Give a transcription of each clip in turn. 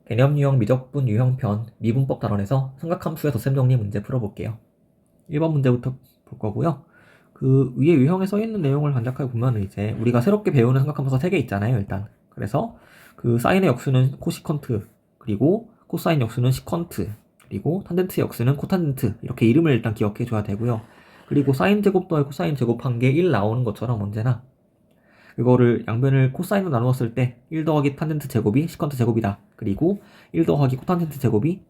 개념 유형 미적분 유형편 미분법 단원에서 삼각함수의 덧셈 정리 문제 풀어볼게요. 1번 문제부터 볼 거고요. 그 위에 유형에 써 있는 내용을 간략하게 보면 이제 우리가 새롭게 배우는 삼각함수가 3개 있잖아요, 일단. 그래서 그 사인의 역수는 코시컨트, 그리고 코사인 역수는 시컨트, 그리고 탄젠트 역수는 코탄젠트, 이렇게 이름을 일단 기억해 줘야 되고요. 그리고 사인 제곱 더하기 코사인 제곱한 게 1 나오는 것처럼 언제나 이거를 양변을 코사인으로 나누었을 때 1 더하기 탄젠트 제곱이 시컨트 제곱이다. 그리고 1 더하기 코탄젠트 제곱이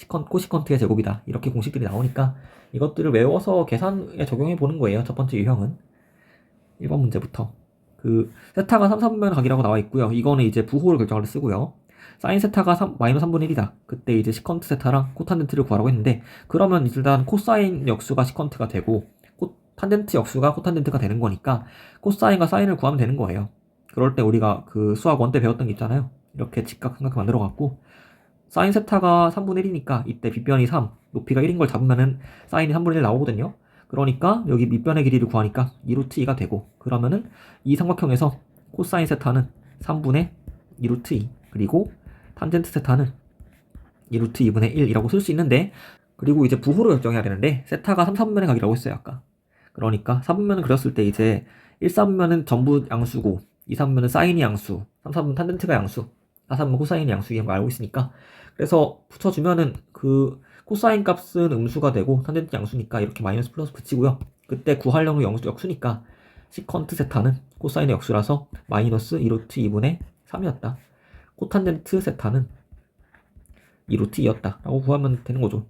코시컨트의 제곱이다. 이렇게 공식들이 나오니까 이것들을 외워서 계산에 적용해 보는 거예요. 첫 번째 유형은 1번 문제부터 그 세타가 3, 4분면 각이라고 나와 있고요. 이거는 이제 부호를 결정할 때 쓰고요. 사인 세타가 마이너스 3분의 1이다. 그때 이제 시컨트 세타랑 코탄젠트를 구하라고 했는데, 그러면 일단 코사인 역수가 시컨트가 되고 탄젠트 역수가 코탄젠트가 되는 거니까 코사인과 사인을 구하면 되는 거예요. 그럴 때 우리가 그 수학 1때 배웠던 게 있잖아요. 이렇게 직각 삼각형 만들어 갖고 사인 세타가 3분의 1이니까 이때 빗변이 3, 높이가 1인 걸 잡으면은 사인이 3분의 1 나오거든요. 그러니까 여기 밑변의 길이를 구하니까 2루트 2가 되고, 그러면은 이 삼각형에서 코사인 세타는 3분의 2루트 2, 그리고 탄젠트 세타는 2루트 2분의 1이라고 쓸 수 있는데, 그리고 이제 부호로 결정해야 되는데 세타가 3, 4분면의 각이라고 했어요, 아까. 그러니까 4분면을 그렸을 때 이제 1, 4분면은 전부 양수고 2, 3분면은 사인이 양수, 3, 4분면 탄젠트가 양수, 4, 3분면 코사인이 양수, 이런 거 알고 있으니까 그래서 붙여주면은 그 코사인 값은 음수가 되고 탄젠트 양수니까 이렇게 마이너스 플러스 붙이고요. 그때 구하려는 역수니까 시컨트 세타는 코사인의 역수라서 마이너스 2루트 2분의 3이었다. 코탄젠트 세타는 2루트 2였다 라고 구하면 되는 거죠.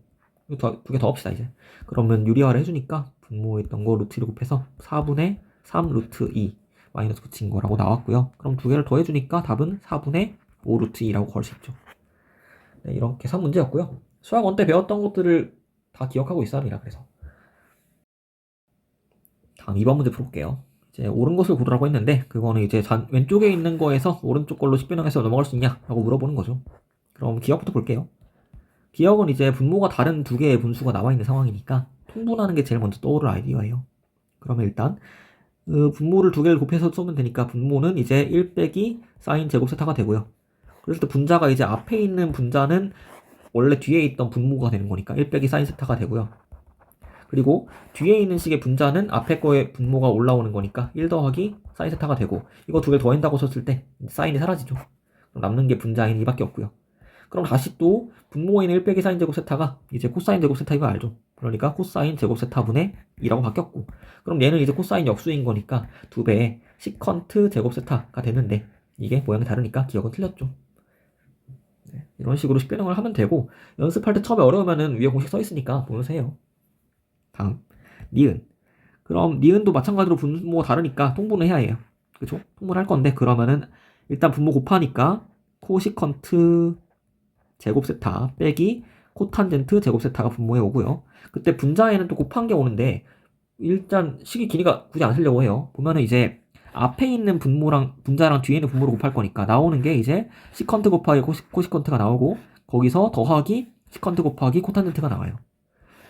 두 개 더 합시다 이제. 그러면 유리화를 해주니까 분모했던 거 루트를 곱해서 4분의 3 루트 2 마이너스 붙인 거라고 나왔고요. 그럼 두 개를 더해주니까 답은 4분의 5 루트 2라고 걸 수 있죠. 네, 이런 계산 문제였고요. 수학 1때 배웠던 것들을 다 기억하고 있어야 합니다. 그래서 다음 2번 문제 풀어볼게요. 이제 옳은 것을 고르라고 했는데, 그거는 이제 왼쪽에 있는 거에서 오른쪽 걸로 식변형해서 넘어갈 수 있냐 라고 물어보는 거죠. 그럼 기억부터 볼게요. 기억은 이제 분모가 다른 두 개의 분수가 나와 있는 상황이니까 통분하는 게 제일 먼저 떠오를 아이디어예요. 그러면 일단 그 분모를 두 개를 곱해서 쏘면 되니까 분모는 이제 1 빼기 사인 제곱 세타가 되고요. 그래서 또 분자가 이제 앞에 있는 분자는 원래 뒤에 있던 분모가 되는 거니까 1 빼기 사인 세타가 되고요. 그리고 뒤에 있는 식의 분자는 앞에 거에 분모가 올라오는 거니까 1 더하기 사인 세타가 되고, 이거 두 개 더한다고 썼을 때 사인이 사라지죠. 그럼 남는 게 분자인 2밖에 없고요. 그럼 다시 또 분모에 있는 1 빼기 사인 제곱 세타가 이제 코사인 제곱 세타, 이거 알죠? 그러니까 코사인 제곱 세타분의 2라고 바뀌었고, 그럼 얘는 이제 코사인 역수인 거니까 2배의 시컨트 제곱 세타가 됐는데, 이게 모양이 다르니까 기억은 틀렸죠. 네, 이런 식으로 식변형을 하면 되고, 연습할 때 처음에 어려우면은 위에 공식 써 있으니까 보면서 해요. 다음 니은. 그럼 니은도 마찬가지로 분모가 다르니까 통분을 해야 해요. 그쵸? 통분할 건데, 그러면은 일단 분모 곱하니까 코시컨트 제곱 세타 빼기 코탄젠트 제곱 세타가 분모에 오고요. 그때 분자에는 또 곱한 게 오는데, 일단 식이 기니까 굳이 안 쓰려고 해요. 보면은 이제 앞에 있는 분모랑 분자랑 뒤에 있는 분모를 곱할 거니까 나오는 게 이제 시컨트 곱하기 코시컨트가 나오고, 거기서 더하기 시컨트 곱하기 코탄젠트가 나와요.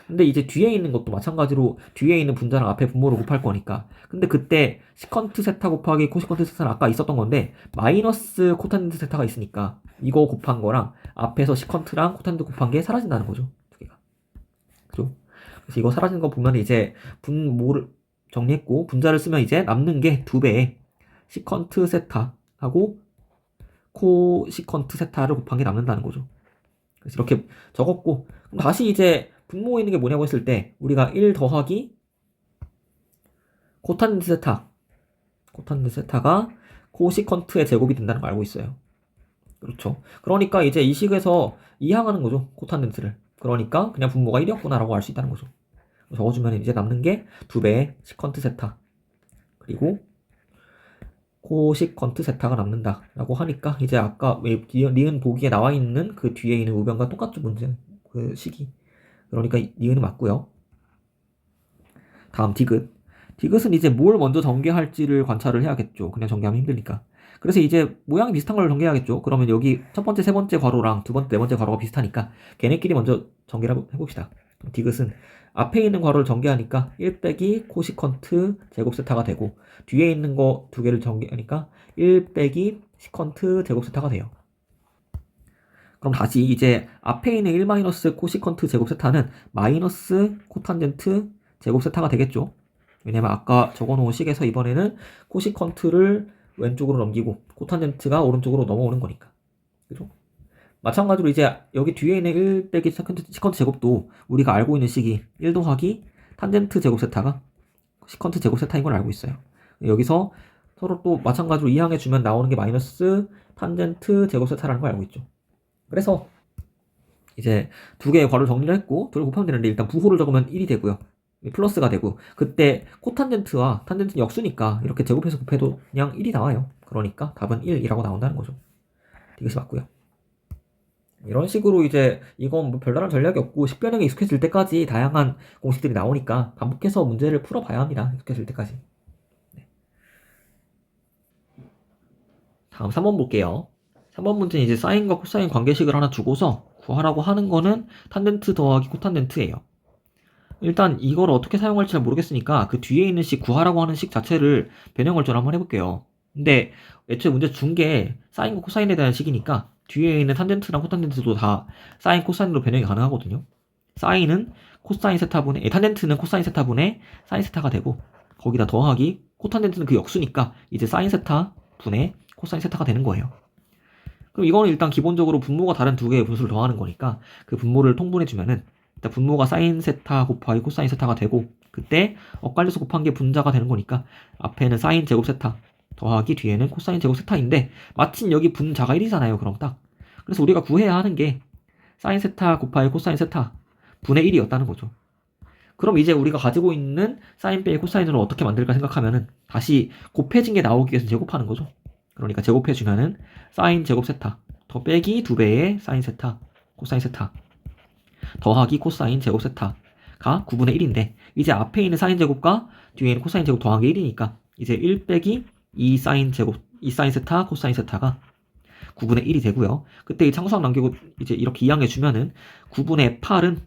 근데 이제 뒤에 있는 것도 마찬가지로 뒤에 있는 분자랑 앞에 분모를 곱할 거니까, 근데 그때 시컨트 세타 곱하기 코시컨트 세타는 아까 있었던 건데 마이너스 코탄젠트 세타가 있으니까 이거 곱한 거랑 앞에서 시컨트랑 코탄젠트 곱한 게 사라진다는 거죠, 두 개가. 그죠? 그래서 이거 사라진 거 보면 이제 분모를 정리했고, 분자를 쓰면 이제 남는 게 2배의 시컨트 세타하고 코시컨트 세타를 곱한 게 남는다는 거죠. 그래서 이렇게 적었고, 그럼 다시 이제 분모에 있는 게 뭐냐고 했을 때 우리가 1 더하기 코탄젠트 세타가 코시컨트의 제곱이 된다는 걸 알고 있어요. 그렇죠. 그러니까 이제 이 식에서 이항하는 거죠, 코탄젠트를. 그러니까 그냥 분모가 1이었구나 라고 알 수 있다는 거죠. 적어주면 이제 남는 게 2배의 시컨트 세타 그리고 코시컨트 세타가 남는다 라고 하니까, 이제 아까 니은 보기에 나와 있는 그 뒤에 있는 우변과 똑같죠, 문제 그 식이. 그러니까 니은은 맞고요. 다음 디귿. 디귿은 이제 뭘 먼저 전개할지를 관찰을 해야겠죠. 그냥 전개하면 힘드니까. 그래서 이제 모양이 비슷한 걸 전개해야겠죠. 그러면 여기 첫 번째, 세 번째 괄호랑 두 번째, 네 번째 괄호가 비슷하니까 걔네끼리 먼저 전개를 해봅시다. 디귿은 앞에 있는 괄호를 전개하니까 1 빼기 코시컨트 제곱 세타가 되고, 뒤에 있는 거 두 개를 전개하니까 1 빼기 시컨트 제곱 세타가 돼요. 그럼 다시 이제 앞에 있는 1 마이너스 코시컨트 제곱 세타는 마이너스 코탄젠트 제곱 세타가 되겠죠. 왜냐면 아까 적어놓은 식에서 이번에는 코시컨트를 왼쪽으로 넘기고 코탄젠트가 오른쪽으로 넘어오는 거니까. 그죠? 마찬가지로 이제 여기 뒤에 있는 1 빼기 시컨트 제곱도 우리가 알고 있는 식이 1 더하기 탄젠트 제곱 세타가 시컨트 제곱 세타인 걸 알고 있어요. 여기서 서로 또 마찬가지로 이항해 주면 나오는 게 마이너스 탄젠트 제곱 세타라는 걸 알고 있죠. 그래서 이제 두 개의 괄호 정리를 했고 둘을 곱하면 되는데 일단 부호를 적으면 1이 되고요. 플러스가 되고 그때 코탄젠트와 탄젠트는 역수니까 이렇게 제곱해서 곱해도 그냥 1이 나와요. 그러니까 답은 1이라고 나온다는 거죠. 이것이 맞고요. 이런 식으로 이제 이건 뭐 별다른 전략이 없고 식변형에 익숙해질 때까지 다양한 공식들이 나오니까 반복해서 문제를 풀어봐야 합니다. 익숙해질 때까지. 네. 다음 3번 볼게요. 3번 문제는 이제 사인과 코사인 관계식을 하나 두고서 구하라고 하는 거는 탄젠트 더하기 코탄젠트예요. 일단 이걸 어떻게 사용할지 잘 모르겠으니까 그 뒤에 있는 식 구하라고 하는 식 자체를 변형을좀 한번 해볼게요. 근데 애초에 문제 준 게 사인과 코사인에 대한 식이니까 뒤에 있는 탄젠트랑 코탄젠트도 다 사인 코사인으로 변형이 가능하거든요. 사인은 코사인 세타분의 탄젠트는 코사인 세타분의 사인 세타가 되고 거기다 더하기 코탄젠트는 그 역수니까 이제 사인 세타 분의 코사인 세타가 되는 거예요. 그럼 이거는 일단 기본적으로 분모가 다른 두 개의 분수를 더하는 거니까 그 분모를 통분해주면은 일단 분모가 사인 세타 곱하기 코사인 세타가 되고 그때 엇갈려서 곱한 게 분자가 되는 거니까 앞에는 사인 제곱 세타 더하기 뒤에는 코사인 제곱 세타인데 마침 여기 분자가 1이잖아요. 그럼 딱 그래서 우리가 구해야 하는 게 사인 세타 곱하기 코사인 세타 분의 1이었다는 거죠. 그럼 이제 우리가 가지고 있는 사인 빼기 코사인으로 어떻게 만들까 생각하면은 다시 곱해진 게 나오기 위해서 제곱하는 거죠. 그러니까 제곱해주면은 사인 제곱 세타 더 빼기 2배의 사인 세타 코사인 세타 더하기 코사인 제곱 세타가 9분의 1인데 이제 앞에 있는 사인 제곱과 뒤에 있는 코사인 제곱 더한 게 1이니까 이제 1 빼기 2 사인 제곱 2 사인 세타 코사인 세타가 9분의 1이 되고요. 그때 이 창수항 남기고 이제 이렇게 이항해 주면은 9분의 8은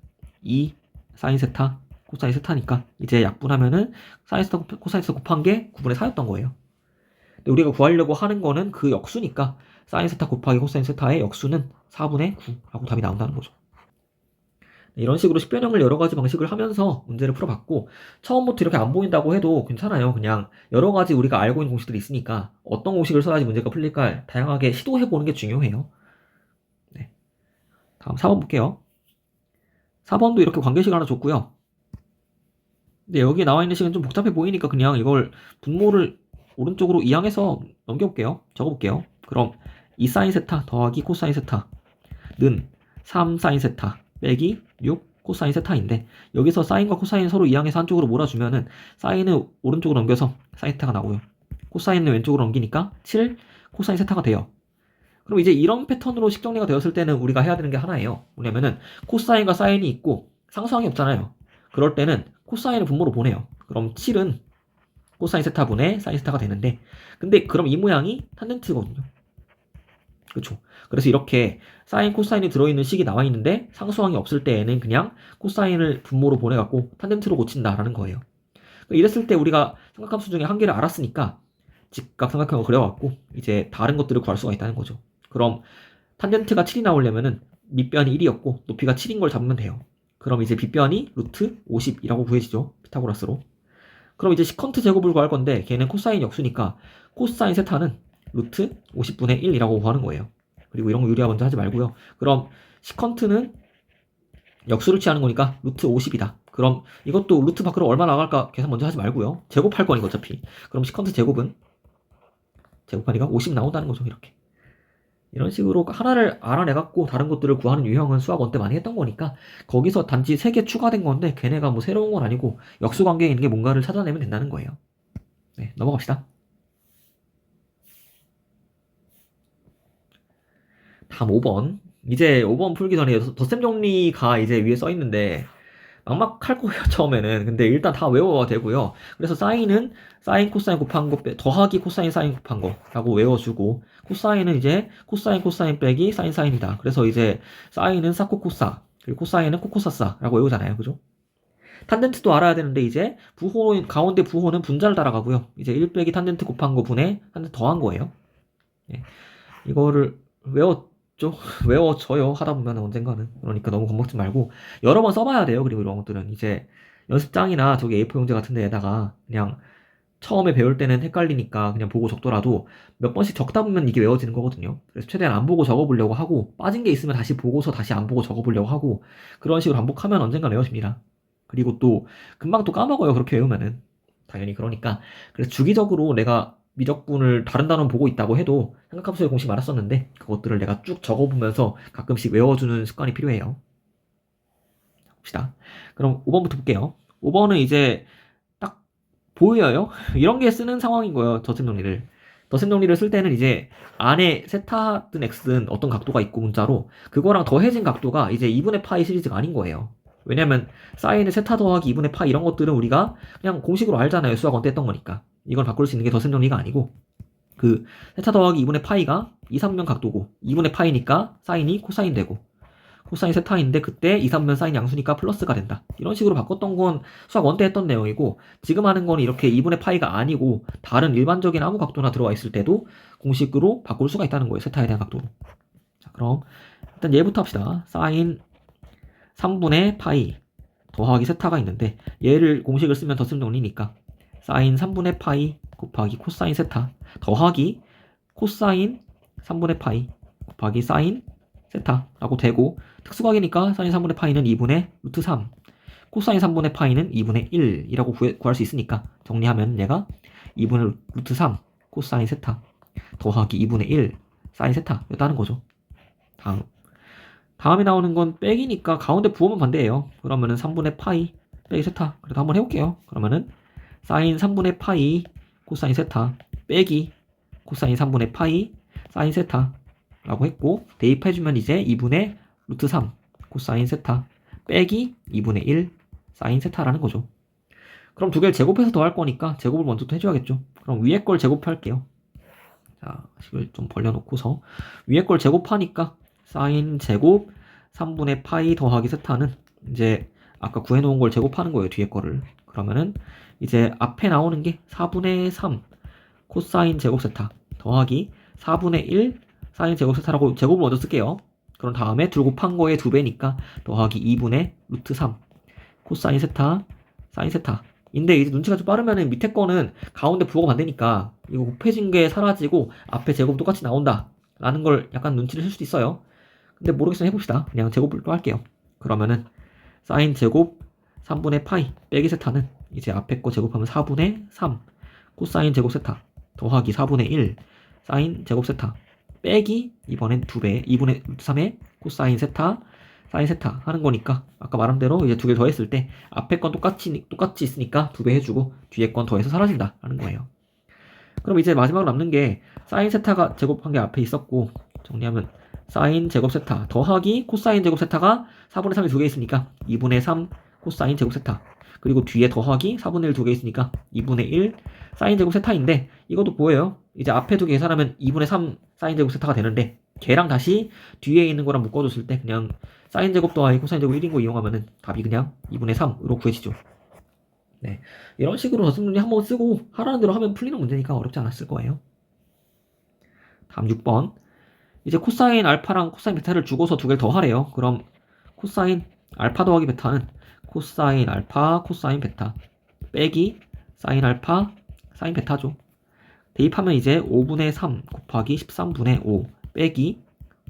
2 사인 세타 코사인 세타니까 이제 약분하면은 사인 세타 코사인 세타 곱한 게 9분의 4였던 거예요. 근데 우리가 구하려고 하는 거는 그 역수니까 사인 세타 곱하기 코사인 세타의 역수는 4분의 9라고 답이 나온다는 거죠. 이런 식으로 식변형을 여러 가지 방식을 하면서 문제를 풀어봤고 처음부터 이렇게 안 보인다고 해도 괜찮아요. 그냥 여러 가지 우리가 알고 있는 공식들이 있으니까 어떤 공식을 써야지 문제가 풀릴까 다양하게 시도해보는 게 중요해요. 네. 다음 4번 볼게요. 4번도 이렇게 관계식 하나 줬고요. 근데 여기 나와 있는 식은 좀 복잡해 보이니까 그냥 이걸 분모를 오른쪽으로 이항해서 넘겨볼게요. 적어볼게요. 그럼 2사인 세타 더하기 코사인 세타는 3사인 세타 빼기 6 코사인 세타인데 여기서 사인과 코사인 서로 이항해서 한쪽으로 몰아주면은 사인을 오른쪽으로 넘겨서 사인 세타가 나오고요. 코사인을 왼쪽으로 넘기니까 7 코사인 세타가 돼요. 그럼 이제 이런 패턴으로 식 정리가 되었을 때는 우리가 해야 되는 게 하나예요. 뭐냐면은 코사인과 사인이 있고 상수항이 없잖아요. 그럴 때는 코사인을 분모로 보내요. 그럼 7은 코사인 세타분의 사인 세타가 되는데 근데 그럼 이 모양이 탄젠트거든요. 그렇죠. 그래서 이렇게 사인 코사인이 들어있는 식이 나와 있는데 상수항이 없을 때에는 그냥 코사인을 분모로 보내갖고 탄젠트로 고친다라는 거예요. 이랬을 때 우리가 삼각함수 중에 한 개를 알았으니까 직각 삼각형을 그려갖고 이제 다른 것들을 구할 수가 있다는 거죠. 그럼 탄젠트가 7이 나오려면은 밑변이 1이었고 높이가 7인 걸 잡으면 돼요. 그럼 이제 빗변이 루트 50이라고 구해지죠. 피타고라스로. 그럼 이제 시컨트 제곱을 구할 건데 걔는 코사인 역수니까 코사인 세타는 루트 50분의 1이라고 구하는 거예요. 그리고 이런 거 유리화 먼저 하지 말고요. 그럼 시컨트는 역수를 취하는 거니까 루트 50이다. 그럼 이것도 루트 밖으로 얼마 나갈까 계산 먼저 하지 말고요. 제곱할 거니까 어차피. 그럼 시컨트 제곱은 제곱하니까 50 나온다는 거죠. 이렇게. 이런 식으로 하나를 알아내갖고 다른 것들을 구하는 유형은 수학 원때 많이 했던 거니까 거기서 단지 3개 추가된 건데 걔네가 뭐 새로운 건 아니고 역수 관계에 있는 게 뭔가를 찾아내면 된다는 거예요. 네, 넘어갑시다. 다음 5번. 이제 5번 풀기 전에 덧셈 정리가 이제 위에 써 있는데 막막할 거예요 처음에는. 근데 일단 다 외워야 되고요. 그래서 사인은 사인 코사인 곱한 거 더하기 코사인 사인 곱한 거라고 외워주고 코사인은 이제 코사인 코사인 빼기 사인 사인이다. 그래서 이제 사인은 사코코사 그리고 코사인은 코코사사라고 외우잖아요. 그죠? 탄젠트도 알아야 되는데 이제 부호 가운데 부호는 분자를 따라가고요. 이제 1 빼기 탄젠트 곱한 거 분의 탄젠트 더한 거예요. 예. 이거를 외워지겠죠. 외워져요. 하다 보면 언젠가는. 그러니까 너무 겁먹지 말고 여러 번 써봐야 돼요. 그리고 이런 것들은 이제 연습장이나 저기 A4 용지 같은 데에다가 그냥 처음에 배울 때는 헷갈리니까 그냥 보고 적더라도 몇 번씩 적다 보면 이게 외워지는 거거든요. 그래서 최대한 안 보고 적어보려고 하고 빠진 게 있으면 다시 보고서 다시 안 보고 적어보려고 하고 그런 식으로 반복하면 언젠가 외워집니다. 그리고 또 금방 또 까먹어요. 그렇게 외우면은. 당연히 그러니까 그래서 주기적으로 내가 미적분을 다른 단원 보고 있다고 해도 삼각함수의 공식 말았었는데 그것들을 내가 쭉 적어보면서 가끔씩 외워주는 습관이 필요해요. 봅시다. 그럼 5번부터 볼게요. 5번은 이제 딱 보여요. 이런 게 쓰는 상황인 거예요. 덧셈 정리를. 덧셈 정리를 쓸 때는 이제 안에 세타든 x든 어떤 각도가 있고 문자로 그거랑 더해진 각도가 이제 2분의 파이 시리즈가 아닌 거예요. 왜냐면 사인의 세타 더하기 2분의 파이 이런 것들은 우리가 그냥 공식으로 알잖아요. 수학 원때 했던 거니까. 이걸 바꿀 수 있는 게 덧셈 정리가 아니고 그 세타 더하기 2분의 파이가 2, 3면 각도고 2분의 파이니까 사인이 코사인 되고 코사인 세타인데 그때 2, 3면 사인 양수니까 플러스가 된다. 이런 식으로 바꿨던 건 수학 원때 했던 내용이고 지금 하는 건 이렇게 2분의 파이가 아니고 다른 일반적인 아무 각도나 들어와 있을 때도 공식으로 바꿀 수가 있다는 거예요. 세타에 대한 각도로. 자, 그럼 일단 얘부터 합시다. 사인 3분의 파이 더하기 세타가 있는데 얘를 공식을 쓰면 덧셈 정리니까 사인 3분의 파이 곱하기 코사인 세타 더하기 코사인 3분의 파이 곱하기 사인 세타라고 되고 특수각이니까 사인 3분의 파이는 2분의 루트 3 코사인 3분의 파이는 2분의 1이라고 구할 수 있으니까 정리하면 얘가 2분의 루트 3 코사인 세타 더하기 2분의 1 사인 세타였다는 거죠. 다음에 나오는 건 빼기니까 가운데 부호만 반대예요. 그러면은 3분의 파이 빼기 세타. 그래도 한번 해볼게요. 그러면은 사인 3분의 파이 코사인 세타 빼기 코사인 3분의 파이 사인 세타 라고 했고 대입해주면 이제 2분의 루트 3 코사인 세타 빼기 2분의 1 사인 세타라는 거죠. 그럼 두 개를 제곱해서 더할 거니까 제곱을 먼저 또 해줘야겠죠. 그럼 위에 걸 제곱할게요. 자, 식을 좀 벌려놓고서 위에 걸 제곱하니까 사인 제곱 3분의 파이 더하기 세타는 이제 아까 구해놓은 걸 제곱하는 거예요. 뒤에 거를. 그러면은 이제 앞에 나오는 게 4분의 3 코사인 제곱 세타 더하기 4분의 1 사인 제곱 세타라고 제곱을 먼저 쓸게요. 그럼 다음에 둘 곱한 거에 2배니까 더하기 2분의 루트 3 코사인 세타 사인 세타 인데 이제 눈치가 좀 빠르면은 밑에 거는 가운데 부호가 반대니까 이거 곱해진 게 사라지고 앞에 제곱 똑같이 나온다 라는 걸 약간 눈치를 챌 수도 있어요. 근데 모르겠으면 해봅시다. 그냥 제곱을 또 할게요. 그러면은 사인 제곱 3분의 파이 빼기 세타는 이제 앞에 거 제곱하면 4분의 3 코사인 제곱 세타 더하기 4분의 1 사인 제곱 세타 빼기 이번엔 2배 2분의 3의 코사인 세타 사인 세타 하는 거니까 아까 말한 대로 이제 두 개 더했을 때 앞에 건 똑같이 있으니까 2배 해주고 뒤에 건 더해서 사라진다 하는 거예요. 그럼 이제 마지막으로 남는 게 사인 세타가 제곱한 게 앞에 있었고 정리하면 사인 제곱 세타 더하기 코사인 제곱 세타가 4분의 3이 두 개 있으니까 2분의 3 코사인 제곱 세타 그리고 뒤에 더하기 4분의 1 두 개 있으니까 2분의 1 사인 제곱 세타인데 이것도 뭐예요? 이제 앞에 두 개 계산하면 2분의 3 사인 제곱 세타가 되는데 걔랑 다시 뒤에 있는 거랑 묶어줬을 때 그냥 사인 제곱 더하기 코사인 제곱 1인 거 이용하면은 답이 그냥 2분의 3으로 구해지죠. 네, 이런 식으로 덧셈 정리 한번 쓰고 하라는 대로 하면 풀리는 문제니까 어렵지 않았을 거예요. 다음 6번 이제 코사인 알파랑 코사인 베타를 주고서 두 개를 더하래요. 그럼 코사인 알파 더하기 베타는 코사인 알파 코사인 베타 빼기 사인 알파 사인 베타죠. 대입하면 이제 5분의 3 곱하기 13분의 5 빼기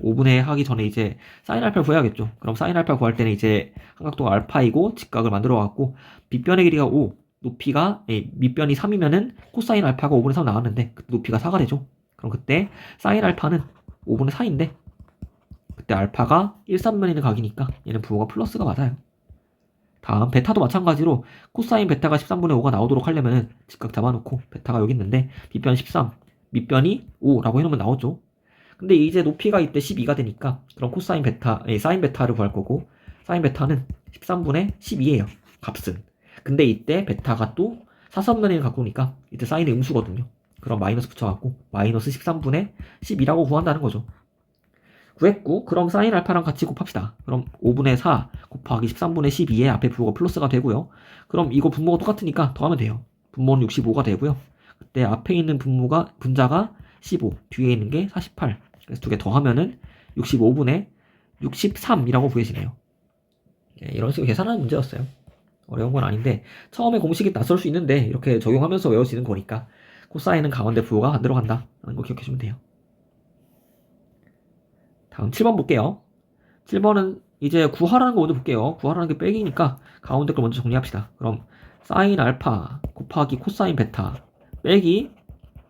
5분의 하기 전에 이제 사인 알파를 구해야겠죠. 그럼 사인 알파 구할 때는 이제 삼각도가 알파이고 직각을 만들어 갖고 밑변의 길이가 5 높이가 밑변이 3이면은 코사인 알파가 5분의 3 나왔는데 그때 높이가 4가 되죠. 그럼 그때 사인 알파는 5분의 4인데 그때 알파가 1, 3면 있는 각이니까 얘는 부호가 플러스가 맞아요. 다음 베타도 마찬가지로 코사인 베타가 13분의 5가 나오도록 하려면 직각 잡아놓고 베타가 여기 있는데 밑변 13 밑변이 5라고 해놓으면 나오죠. 근데 이제 높이가 이때 12가 되니까 그럼 코사인 베타 사인 베타를 구할 거고 사인 베타는 13분의 12예요 값은. 근데 이때 베타가 또 사선면을 갖고 오니까 이때 사인이 음수거든요. 그럼 마이너스 붙여갖고 마이너스 13분의 12라고 구한다는 거죠. 구했고 그럼 사인 알파랑 같이 곱합시다. 그럼 5분의 4 곱하기 13분의 12에 앞에 부호가 플러스가 되고요. 그럼 이거 분모가 똑같으니까 더하면 돼요. 분모는 65가 되고요. 그때 앞에 있는 분자가 15 뒤에 있는 게 48 그래서 두 개 더하면은 65분의 63이라고 구해지네요. 예, 이런 식으로 계산하는 문제였어요. 어려운 건 아닌데 처음에 공식이 낯설 수 있는데 이렇게 적용하면서 외워지는 거니까 코사인은 가운데 부호가 안 들어간다 라는 거 기억해주면 돼요. 다음 7번 볼게요. 7번은 이제 구하라는 거 먼저 볼게요. 구하라는 게 빼기니까 가운데 걸 먼저 정리합시다. 그럼 사인 알파 곱하기 코사인 베타 빼기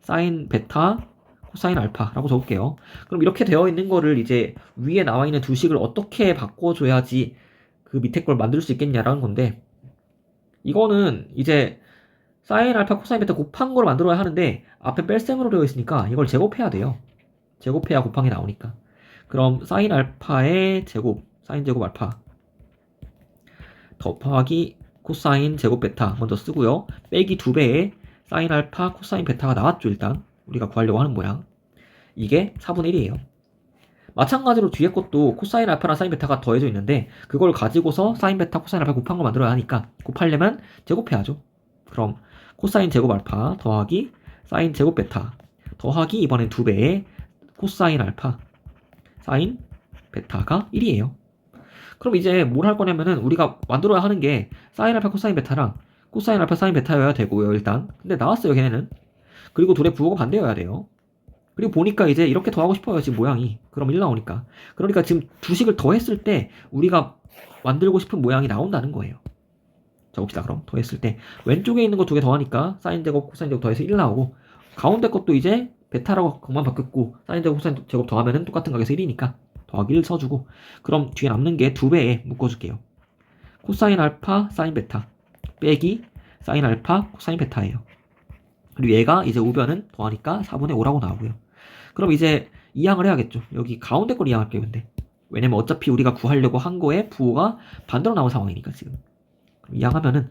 사인 베타 코사인 알파라고 적을게요. 그럼 이렇게 되어 있는 거를 이제 위에 나와 있는 두 식을 어떻게 바꿔줘야지 그 밑에 걸 만들 수 있겠냐라는 건데, 이거는 이제 사인 알파 코사인 베타 곱한 걸 만들어야 하는데 앞에 뺄셈으로 되어 있으니까 이걸 제곱해야 돼요. 제곱해야 곱한 게 나오니까. 그럼 사인 알파의 제곱, 사인 제곱 알파 더하기 코사인 제곱 베타 먼저 쓰고요. 빼기 2배의 사인 알파 코사인 베타가 나왔죠. 일단 우리가 구하려고 하는 모양. 이게 4분의 1이에요. 마찬가지로 뒤에 것도 코사인 알파랑 사인 베타가 더해져 있는데 그걸 가지고서 사인 베타 코사인 알파 곱한 거 만들어야 하니까 곱하려면 제곱해야죠. 그럼 코사인 제곱 알파 더하기 사인 제곱 베타 더하기 이번엔 2배의 코사인 알파 사인 베타가 1이에요. 그럼 이제 뭘 할 거냐면은 우리가 만들어야 하는 게 사인 알파 코사인 베타랑 코사인 알파 사인 베타여야 되고요. 일단 근데 나왔어요 걔네는. 그리고 둘의 부호가 반대여야 돼요. 그리고 보니까 이제 이렇게 더하고 싶어요 지금 모양이. 그럼 1 나오니까. 그러니까 지금 두 식을 더했을 때 우리가 만들고 싶은 모양이 나온다는 거예요. 자 봅시다. 그럼 더했을 때 왼쪽에 있는 거 두 개 더하니까 사인 제곱 코사인 제곱 더해서 1 나오고, 가운데 것도 이제 베타라고 것만 바뀌었고 사인 제곱 코사인 제곱 더하면은 똑같은 가격에서 1이니까 더하기 1 써주고, 그럼 뒤에 남는 게 2배에 묶어줄게요. 코사인 알파 사인 베타 빼기 사인 알파 코사인 베타예요. 그리고 얘가 이제 우변은 더하니까 4분의 5라고 나오고요. 그럼 이제 이항을 해야겠죠. 여기 가운데 걸 이항할게요. 근데 왜냐면 어차피 우리가 구하려고 한 거에 부호가 반대로 나온 상황이니까 지금. 그럼 이항하면은,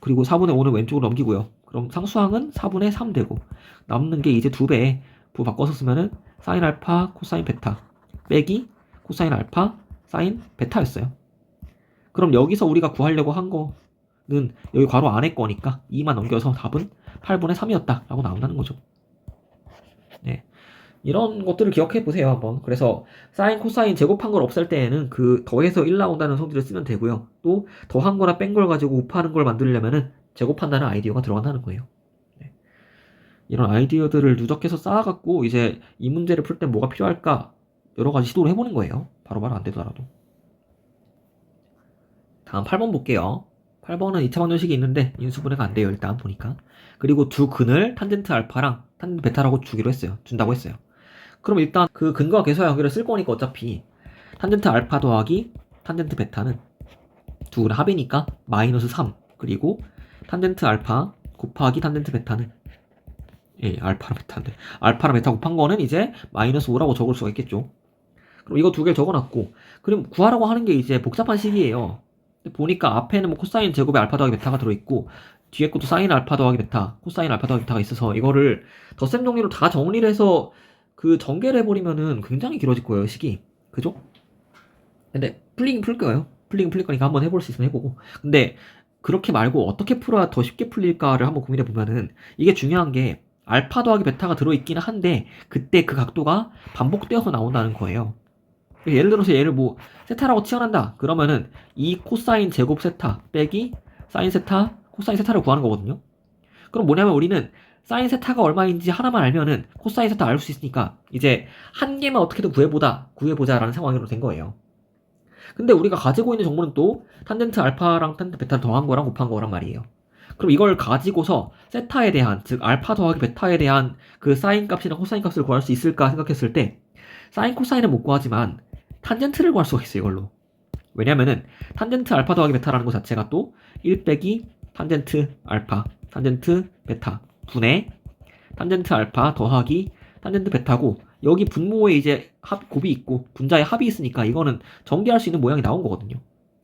그리고 4분의 5는 왼쪽으로 넘기고요. 그럼 상수항은 4분의 3 되고 남는 게 이제 2배에 부호 바꿔서 쓰면은 사인 알파 코사인 베타 빼기 코사인 알파 사인 베타였어요. 그럼 여기서 우리가 구하려고 한 거는 여기 괄호 안에 거니까 2만 넘겨서 답은 8분의 3이었다 라고 나온다는 거죠. 네, 이런 것들을 기억해 보세요 한번. 그래서 사인 코사인 제곱한 걸 없앨 때에는 그 더해서 1 나온다는 성질을 쓰면 되고요. 또 더한 거나 뺀 걸 가지고 곱하는 걸 만들려면은 제곱한다는 아이디어가 들어간다는 거예요. 네. 이런 아이디어들을 누적해서 쌓아갖고 이제 이 문제를 풀 때 뭐가 필요할까 여러 가지 시도를 해보는 거예요. 바로바로 안 되더라도. 다음 8번 볼게요. 8번은 2차 방정식이 있는데 인수분해가 안 돼요. 일단 보니까. 그리고 두 근을 탄젠트 알파랑 탄젠트 베타라고 주기로 했어요. 준다고 했어요. 그럼 일단 그 근과 계수와 연결을 쓸 거니까 어차피 탄젠트 알파 더하기 탄젠트 베타는 두 근 합이니까 마이너스 3, 그리고 탄젠트 알파 곱하기 탄젠트 베타는 알파랑 베타인데 알파랑 베타 곱한 거는 이제 마이너스 5라고 적을 수가 있겠죠. 그럼 이거 두 개를 적어놨고, 그럼 구하라고 하는 게 이제 복잡한 식이에요. 보니까 앞에는 뭐 코사인 제곱에 알파 더하기 베타가 들어있고 뒤에 것도 사인 알파 더하기 베타, 코사인 알파 더하기 베타가 있어서 이거를 덧셈 정리로 다 정리를 해서 그 전개를 해버리면은 굉장히 길어질 거예요 식이. 그죠? 근데 풀리긴 풀 거예요. 풀리긴 풀릴 거니까 한번 해볼 수 있으면 해보고. 근데 그렇게 말고 어떻게 풀어야 더 쉽게 풀릴까를 한번 고민해 보면은 이게 중요한 게 알파 더하기 베타가 들어있기는 한데 그때 그 각도가 반복되어서 나온다는 거예요. 예를 들어서 얘를 뭐 세타라고 치환한다 그러면은 이 코사인 제곱 세타 빼기 사인 세타 코사인 세타를 구하는 거거든요. 그럼 뭐냐면 우리는 사인 세타가 얼마인지 하나만 알면은 코사인 세타 알 수 있으니까 이제 한 개만 어떻게든 구해보자라는 상황으로 된 거예요. 근데 우리가 가지고 있는 정보는 또 탄젠트 알파랑 탄젠트 베타를 더한 거랑 곱한 거란 말이에요. 그럼 이걸 가지고서 세타에 대한, 즉 알파 더하기 베타에 대한 그 사인 값이나 코사인 값을 구할 수 있을까 생각했을 때 사인 코사인은 못 구하지만 탄젠트를 구할 수가 있어요 이걸로. 왜냐면은 탄젠트 알파 더하기 베타라는 것 자체가 또 1 빼기 탄젠트 알파 탄젠트 베타 분의 탄젠트 알파 더하기 탄젠트 베타고, 여기 분모에 이제 곱이 있고 분자에 합이 있으니까 이거는 전개할 수 있는 모양이 나온 거거든요.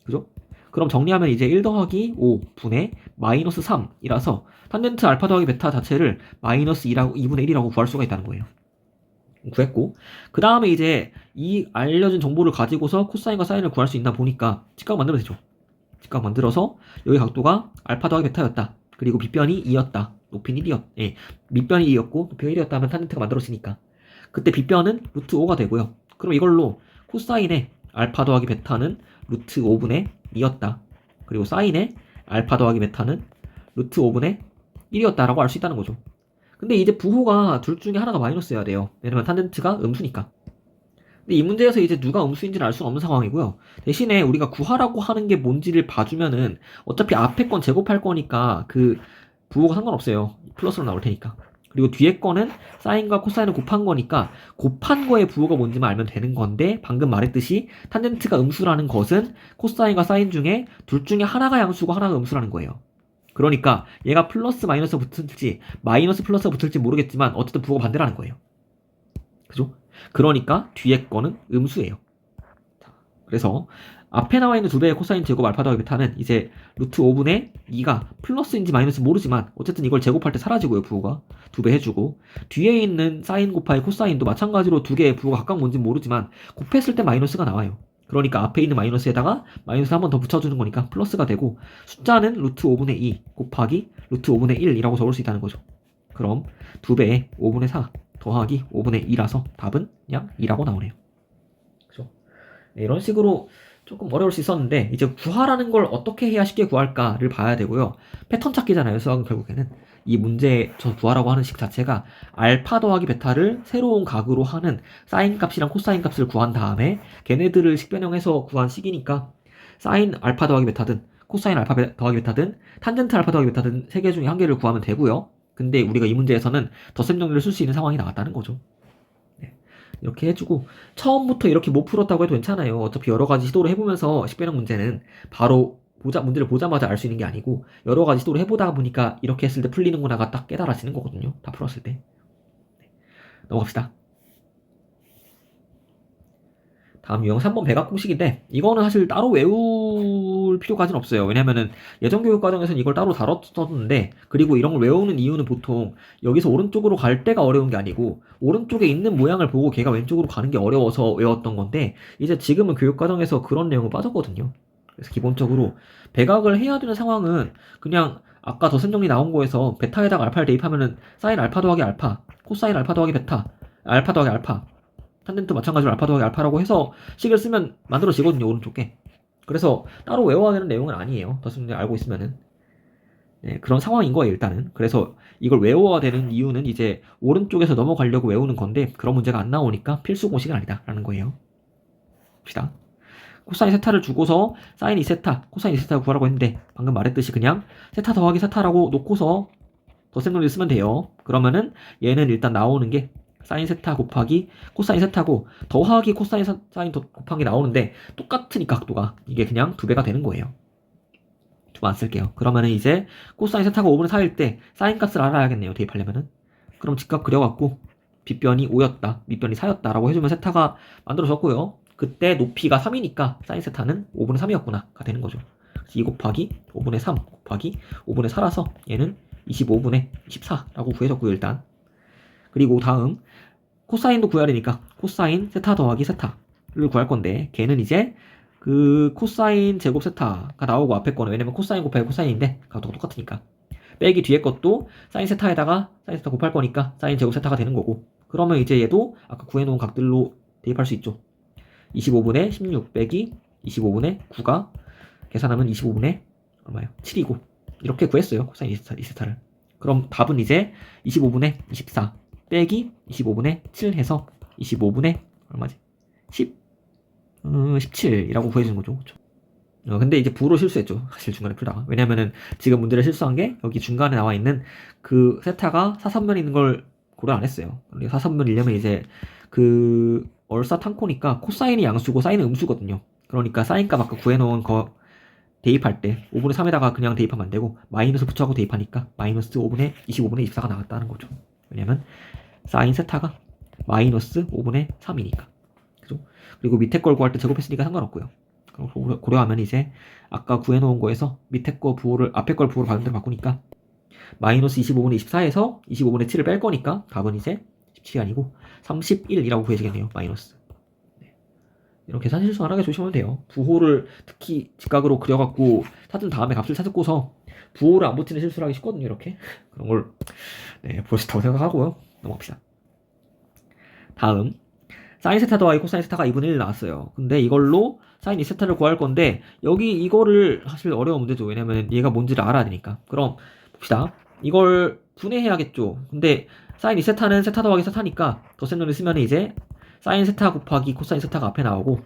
그죠? 그럼 정리하면 이제 1 더하기 5 분의 마이너스 3이라서 탄젠트 알파 더하기 베타 자체를 마이너스 2분의 1이라고 구할 수가 있다는 거예요. 구했고, 그 다음에 이제 이 알려진 정보를 가지고서 코사인과 사인을 구할 수 있나 보니까 직각 만들면 되죠. 직각 만들어서 여기 각도가 알파 더하기 베타였다. 그리고 빗변이 2였다. 높이는 1이었, 밑변이 2였고 높이가 1이었다 하면 탄젠트가 만들어지니까 그때 빗변은 루트 5가 되고요. 그럼 이걸로 코사인의 알파 더하기 베타는 루트 5분의 2였다. 그리고 사인의 알파 더하기 베타는 루트 5분의 1이었다라고 알 수 있다는 거죠. 근데 이제 부호가 둘 중에 하나가 마이너스여야 돼요. 왜냐면 탄젠트가 음수니까. 근데 이 문제에서 이제 누가 음수인지를 알 수는 없는 상황이고요. 대신에 우리가 구하라고 하는 게 뭔지를 봐주면은 어차피 앞에 건 제곱할 거니까 그 부호가 상관없어요. 플러스로 나올 테니까. 그리고 뒤에 거는 사인과 코사인을 곱한 거니까 곱한 거의 부호가 뭔지만 알면 되는 건데 방금 말했듯이 탄젠트가 음수라는 것은 코사인과 사인 중에 둘 중에 하나가 양수고 하나가 음수라는 거예요. 그러니까 얘가 플러스 마이너스 붙을지 마이너스 플러스가 붙을지 모르겠지만 어쨌든 부호가 반대라는 거예요. 그죠? 그러니까 뒤에 거는 음수예요. 그래서 앞에 나와 있는 두 배의 코사인 제곱 알파 더하기 베타는 이제 루트 5분의 2가 플러스인지 마이너스 모르지만 어쨌든 이걸 제곱할 때 사라지고요, 부호가. 두 배 해주고 뒤에 있는 사인 곱하기 코사인도 마찬가지로 두 개의 부호가 각각 뭔지 모르지만 곱했을 때 마이너스가 나와요. 그러니까 앞에 있는 마이너스에다가 마이너스 한 번 더 붙여주는 거니까 플러스가 되고 숫자는 루트 5분의 2 곱하기 루트 5분의 1이라고 적을 수 있다는 거죠. 그럼 두 배의 5분의 4 더하기 5분의 2라서 답은 그냥 2라고 나오네요. 그죠? 네, 이런 식으로 조금 어려울 수 있었는데 이제 구하라는 걸 어떻게 해야 쉽게 구할까를 봐야 되고요. 패턴 찾기잖아요. 수학은 결국에는 이 문제 저 구하라고 하는 식 자체가 알파 더하기 베타를 새로운 각으로 하는 사인 값이랑 코사인 값을 구한 다음에 걔네들을 식변형해서 구한 식이니까 사인 알파 더하기 베타든 코사인 알파 더하기 베타든 탄젠트 알파 더하기 베타든 세 개 중에 한 개를 구하면 되고요. 근데 우리가 이 문제에서는 덧셈 정리를 쓸 수 있는 상황이 나왔다는 거죠. 네. 이렇게 해주고 처음부터 이렇게 못 풀었다고 해도 괜찮아요. 어차피 여러 가지 시도를 해보면서 식변형 문제는 바로 문제를 보자마자 알 수 있는 게 아니고 여러 가지 시도를 해보다 보니까 이렇게 했을 때 풀리는구나가 딱 깨달아지는 거거든요. 다 풀었을 때. 네. 넘어갑시다. 다음 유형 3번 배각 공식인데 이거는 사실 따로 외울 필요까지는 없어요. 왜냐면은 예전 교육 과정에서는 이걸 따로 다뤘었는데 그리고 이런 걸 외우는 이유는 보통 여기서 오른쪽으로 갈 때가 어려운 게 아니고 오른쪽에 있는 모양을 보고 걔가 왼쪽으로 가는 게 어려워서 외웠던 건데 이제 지금은 교육 과정에서 그런 내용은 빠졌거든요. 그래서 기본적으로 배각을 해야 되는 상황은 그냥 아까 덧셈 정리 나온 거에서 베타에다가 알파를 대입하면은 사인 알파 더하기 알파, 코사인 알파 더하기 베타, 알파 더하기 알파 탄젠트 마찬가지로 알파 더하기 알파라고 해서 식을 쓰면 만들어지거든요, 오른쪽에. 그래서 따로 외워야 되는 내용은 아니에요. 덧셈 알고 있으면은. 네, 그런 상황인 거예요, 일단은. 그래서 이걸 외워야 되는 이유는 이제 오른쪽에서 넘어가려고 외우는 건데 그런 문제가 안 나오니까 필수 공식은 아니다라는 거예요. 봅시다. 코사인 세타를 주고서 사인 2세타, 코사인 2세타 구하라고 했는데 방금 말했듯이 그냥 세타 더하기 세타라고 놓고서 덧셈 논리를 쓰면 돼요. 그러면은 얘는 일단 나오는 게 사인 세타 곱하기 코사인 세타고 더하기 코사인 사인 곱한 게 나오는데 똑같으니까 각도가 이게 그냥 두 배가 되는 거예요. 좀 안 쓸게요. 그러면은 이제 코사인 세타가 5분의 4일 때 사인 값을 알아야겠네요. 대입하려면은. 그럼 직각 그려갖고 빗변이 5였다, 밑변이 4였다라고 해주면 세타가 만들어졌고요. 그때 높이가 3이니까 사인 세타는 5분의 3이었구나가 되는 거죠. 2 곱하기 5분의 3 곱하기 5분의 4라서 얘는 25분의 14라고 구해졌고요, 일단. 그리고 다음 코사인도 구해야 되니까 코사인 세타 더하기 세타를 구할 건데 걔는 이제 그 코사인 제곱 세타가 나오고 앞에 거는 왜냐면 코사인 곱하기 코사인인데 각도가 똑같으니까 빼기 뒤에 것도 사인 세타에다가 사인 세타 곱할 거니까 사인 제곱 세타가 되는 거고 그러면 이제 얘도 아까 구해놓은 각들로 대입할 수 있죠. 25분의 16 빼기 25분의 9가 계산하면 25분의 얼마예요? 7이고 이렇게 구했어요. 코사인 2세타를. 그럼 답은 이제 25분의 24 빼기 25분의 7 해서 25분의 얼마지? 17이라고 구해주는 거죠. 그렇죠? 근데 이제 부로 실수했죠. 사실 중간에 풀다가. 왜냐면은 지금 문제를 실수한 게 여기 중간에 나와 있는 그 세타가 사선면에 있는 걸 고려 안 했어요. 사선면이려면 이제 그 얼사탄코니까 코사인이 양수고 사인은 음수거든요. 그러니까 사인값 아까 구해놓은 거 대입할 때 5분의 3에다가 그냥 대입하면 안 되고 마이너스 붙여갖고 대입하니까 마이너스 5분의 25분의 24가 나왔다는 거죠. 왜냐면 사인 세타가 마이너스 5분의 3이니까. 그죠? 그리고 밑에 걸 구할 때 제곱했으니까 상관없고요. 고려하면 이제 아까 구해놓은 거에서 밑에 거 부호를 앞에 걸 부호를 받은 대로 바꾸니까 마이너스 25분의 24에서 25분의 7을 뺄 거니까 답은 이제 17이 아니고 31이라고 구해지겠네요. 마이너스. 네. 이런 계산 실수 안 하게 조심하면 돼요. 부호를 특히 직각으로 그려갖고 찾은 다음에 값을 찾고서 부호를 안 붙이는 실수를 하기 쉽거든요. 이렇게. 그런 걸 볼 수 있다고 생각하고요. 넘어갑시다. 다음 사인 세타 더하기 코사인 세타가 2분의 1 나왔어요. 근데 이걸로 사인 2세타를 구할 건데 여기 이거를 사실 어려운 문제죠. 왜냐면 얘가 뭔지를 알아야 되니까. 그럼 봅시다. 이걸 분해해야겠죠. 근데 사인 2세타는 세타 더하기 세타니까 덧셈론을 쓰면 이제 사인 세타 곱하기 코사인 세타가 앞에 나오고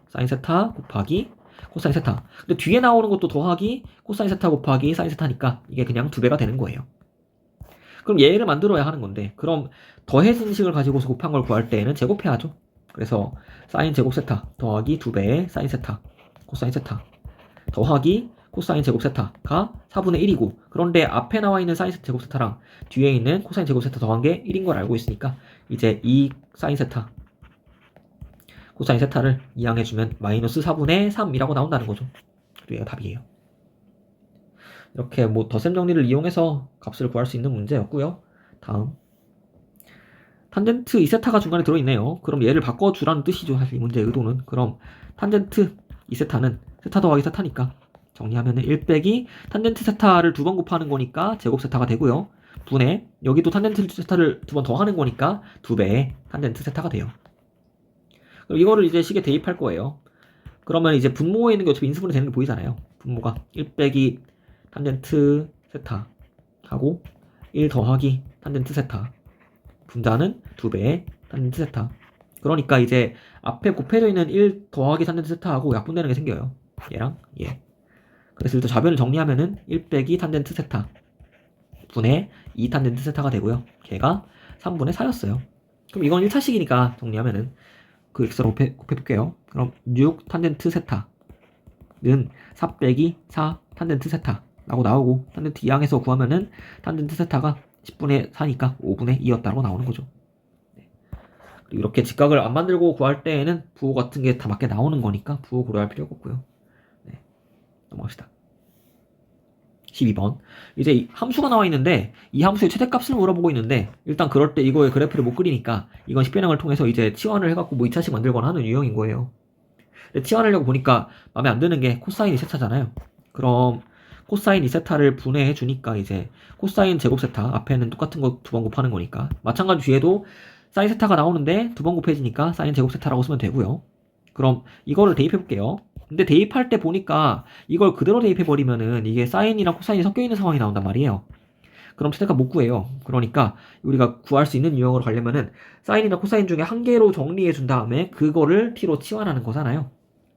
사인 세타 곱하기 코사인 세타. 근데 뒤에 나오는 것도 더하기 코사인 세타 곱하기 사인 세타니까 이게 그냥 2배가 되는 거예요. 그럼 얘를 만들어야 하는 건데 그럼 더해진 식을 가지고서 곱한 걸 구할 때에는 제곱해야죠. 그래서 사인 제곱 세타 더하기 2배의 사인 세타 코사인 세타 더하기 코사인 제곱 세타가 4분의 1이고 그런데 앞에 나와 있는 사인 제곱 세타랑 뒤에 있는 코사인 제곱 세타 더한 게 1인 걸 알고 있으니까 이제 이 사인 세타 코사인 세타를 이항해주면 마이너스 4분의 3이라고 나온다는 거죠. 그리고 얘가 답이에요. 이렇게 뭐 덧셈 정리를 이용해서 값을 구할 수 있는 문제였고요. 다음 탄젠트 2세타가 중간에 들어있네요. 그럼 얘를 바꿔주라는 뜻이죠. 사실 이 문제의 의도는. 그럼 탄젠트 2세타는 세타 더하기 세타니까 정리하면은 1 빼기 탄젠트 세타를 2번 곱하는 거니까 제곱 세타가 되고요. 분의 여기도 탄젠트 세타를 2번 더하는 거니까 2배의 탄젠트 세타가 돼요. 그럼 이거를 이제 식에 대입할 거예요. 그러면 이제 분모에 있는 게 어차피 인수분해 되는 게 보이잖아요. 분모가 1 빼기 탄젠트 세타 하고 1 더하기 탄젠트 세타 분자는 2배의 탄젠트 세타. 그러니까 이제 앞에 곱해져 있는 1 더하기 탄젠트 세타하고 약분되는 게 생겨요. 얘랑 얘. 그래서 일단 좌변을 정리하면은 1 빼기 탄젠트 세타 분의 2 탄젠트 세타가 되고요. 걔가 3분의 4였어요. 그럼 이건 1차식이니까 정리하면은 그 x로 곱해볼게요. 그럼 6 탄젠트 세타는 4 빼기 4 탄젠트 세타라고 나오고 탄젠트 이항해서 구하면은 탄젠트 세타가 10분의 4니까 5분의 2였다고 나오는 거죠. 그리고 이렇게 직각을 안 만들고 구할 때에는 부호 같은 게 다 맞게 나오는 거니까 부호 고려할 필요가 없고요. 네. 넘어갑시다. 12번. 이제 이 함수가 나와 있는데 이 함수의 최대값을 물어보고 있는데 일단 그럴 때 이거의 그래프를 못 그리니까 이건 식변형을 통해서 이제 치환을 해갖고 뭐 2차식 만들거나 하는 유형인 거예요. 근데 치환하려고 보니까 마음에 안 드는 게 코사인 2세타잖아요. 그럼 코사인 2세타를 분해해 주니까 이제 코사인 제곱 세타 앞에는 똑같은 거 2번 곱하는 거니까 마찬가지 뒤에도 사인 세타가 나오는데 2번 곱해지니까 사인 제곱 세타라고 쓰면 되고요. 그럼 이거를 대입해 볼게요. 근데 대입할 때 보니까 이걸 그대로 대입해 버리면은 이게 사인이랑 코사인이 섞여 있는 상황이 나온단 말이에요. 그럼 최대값 못 구해요. 그러니까 우리가 구할 수 있는 유형으로 가려면은 사인이나 코사인 중에 한 개로 정리해 준 다음에 그거를 t로 치환하는 거잖아요.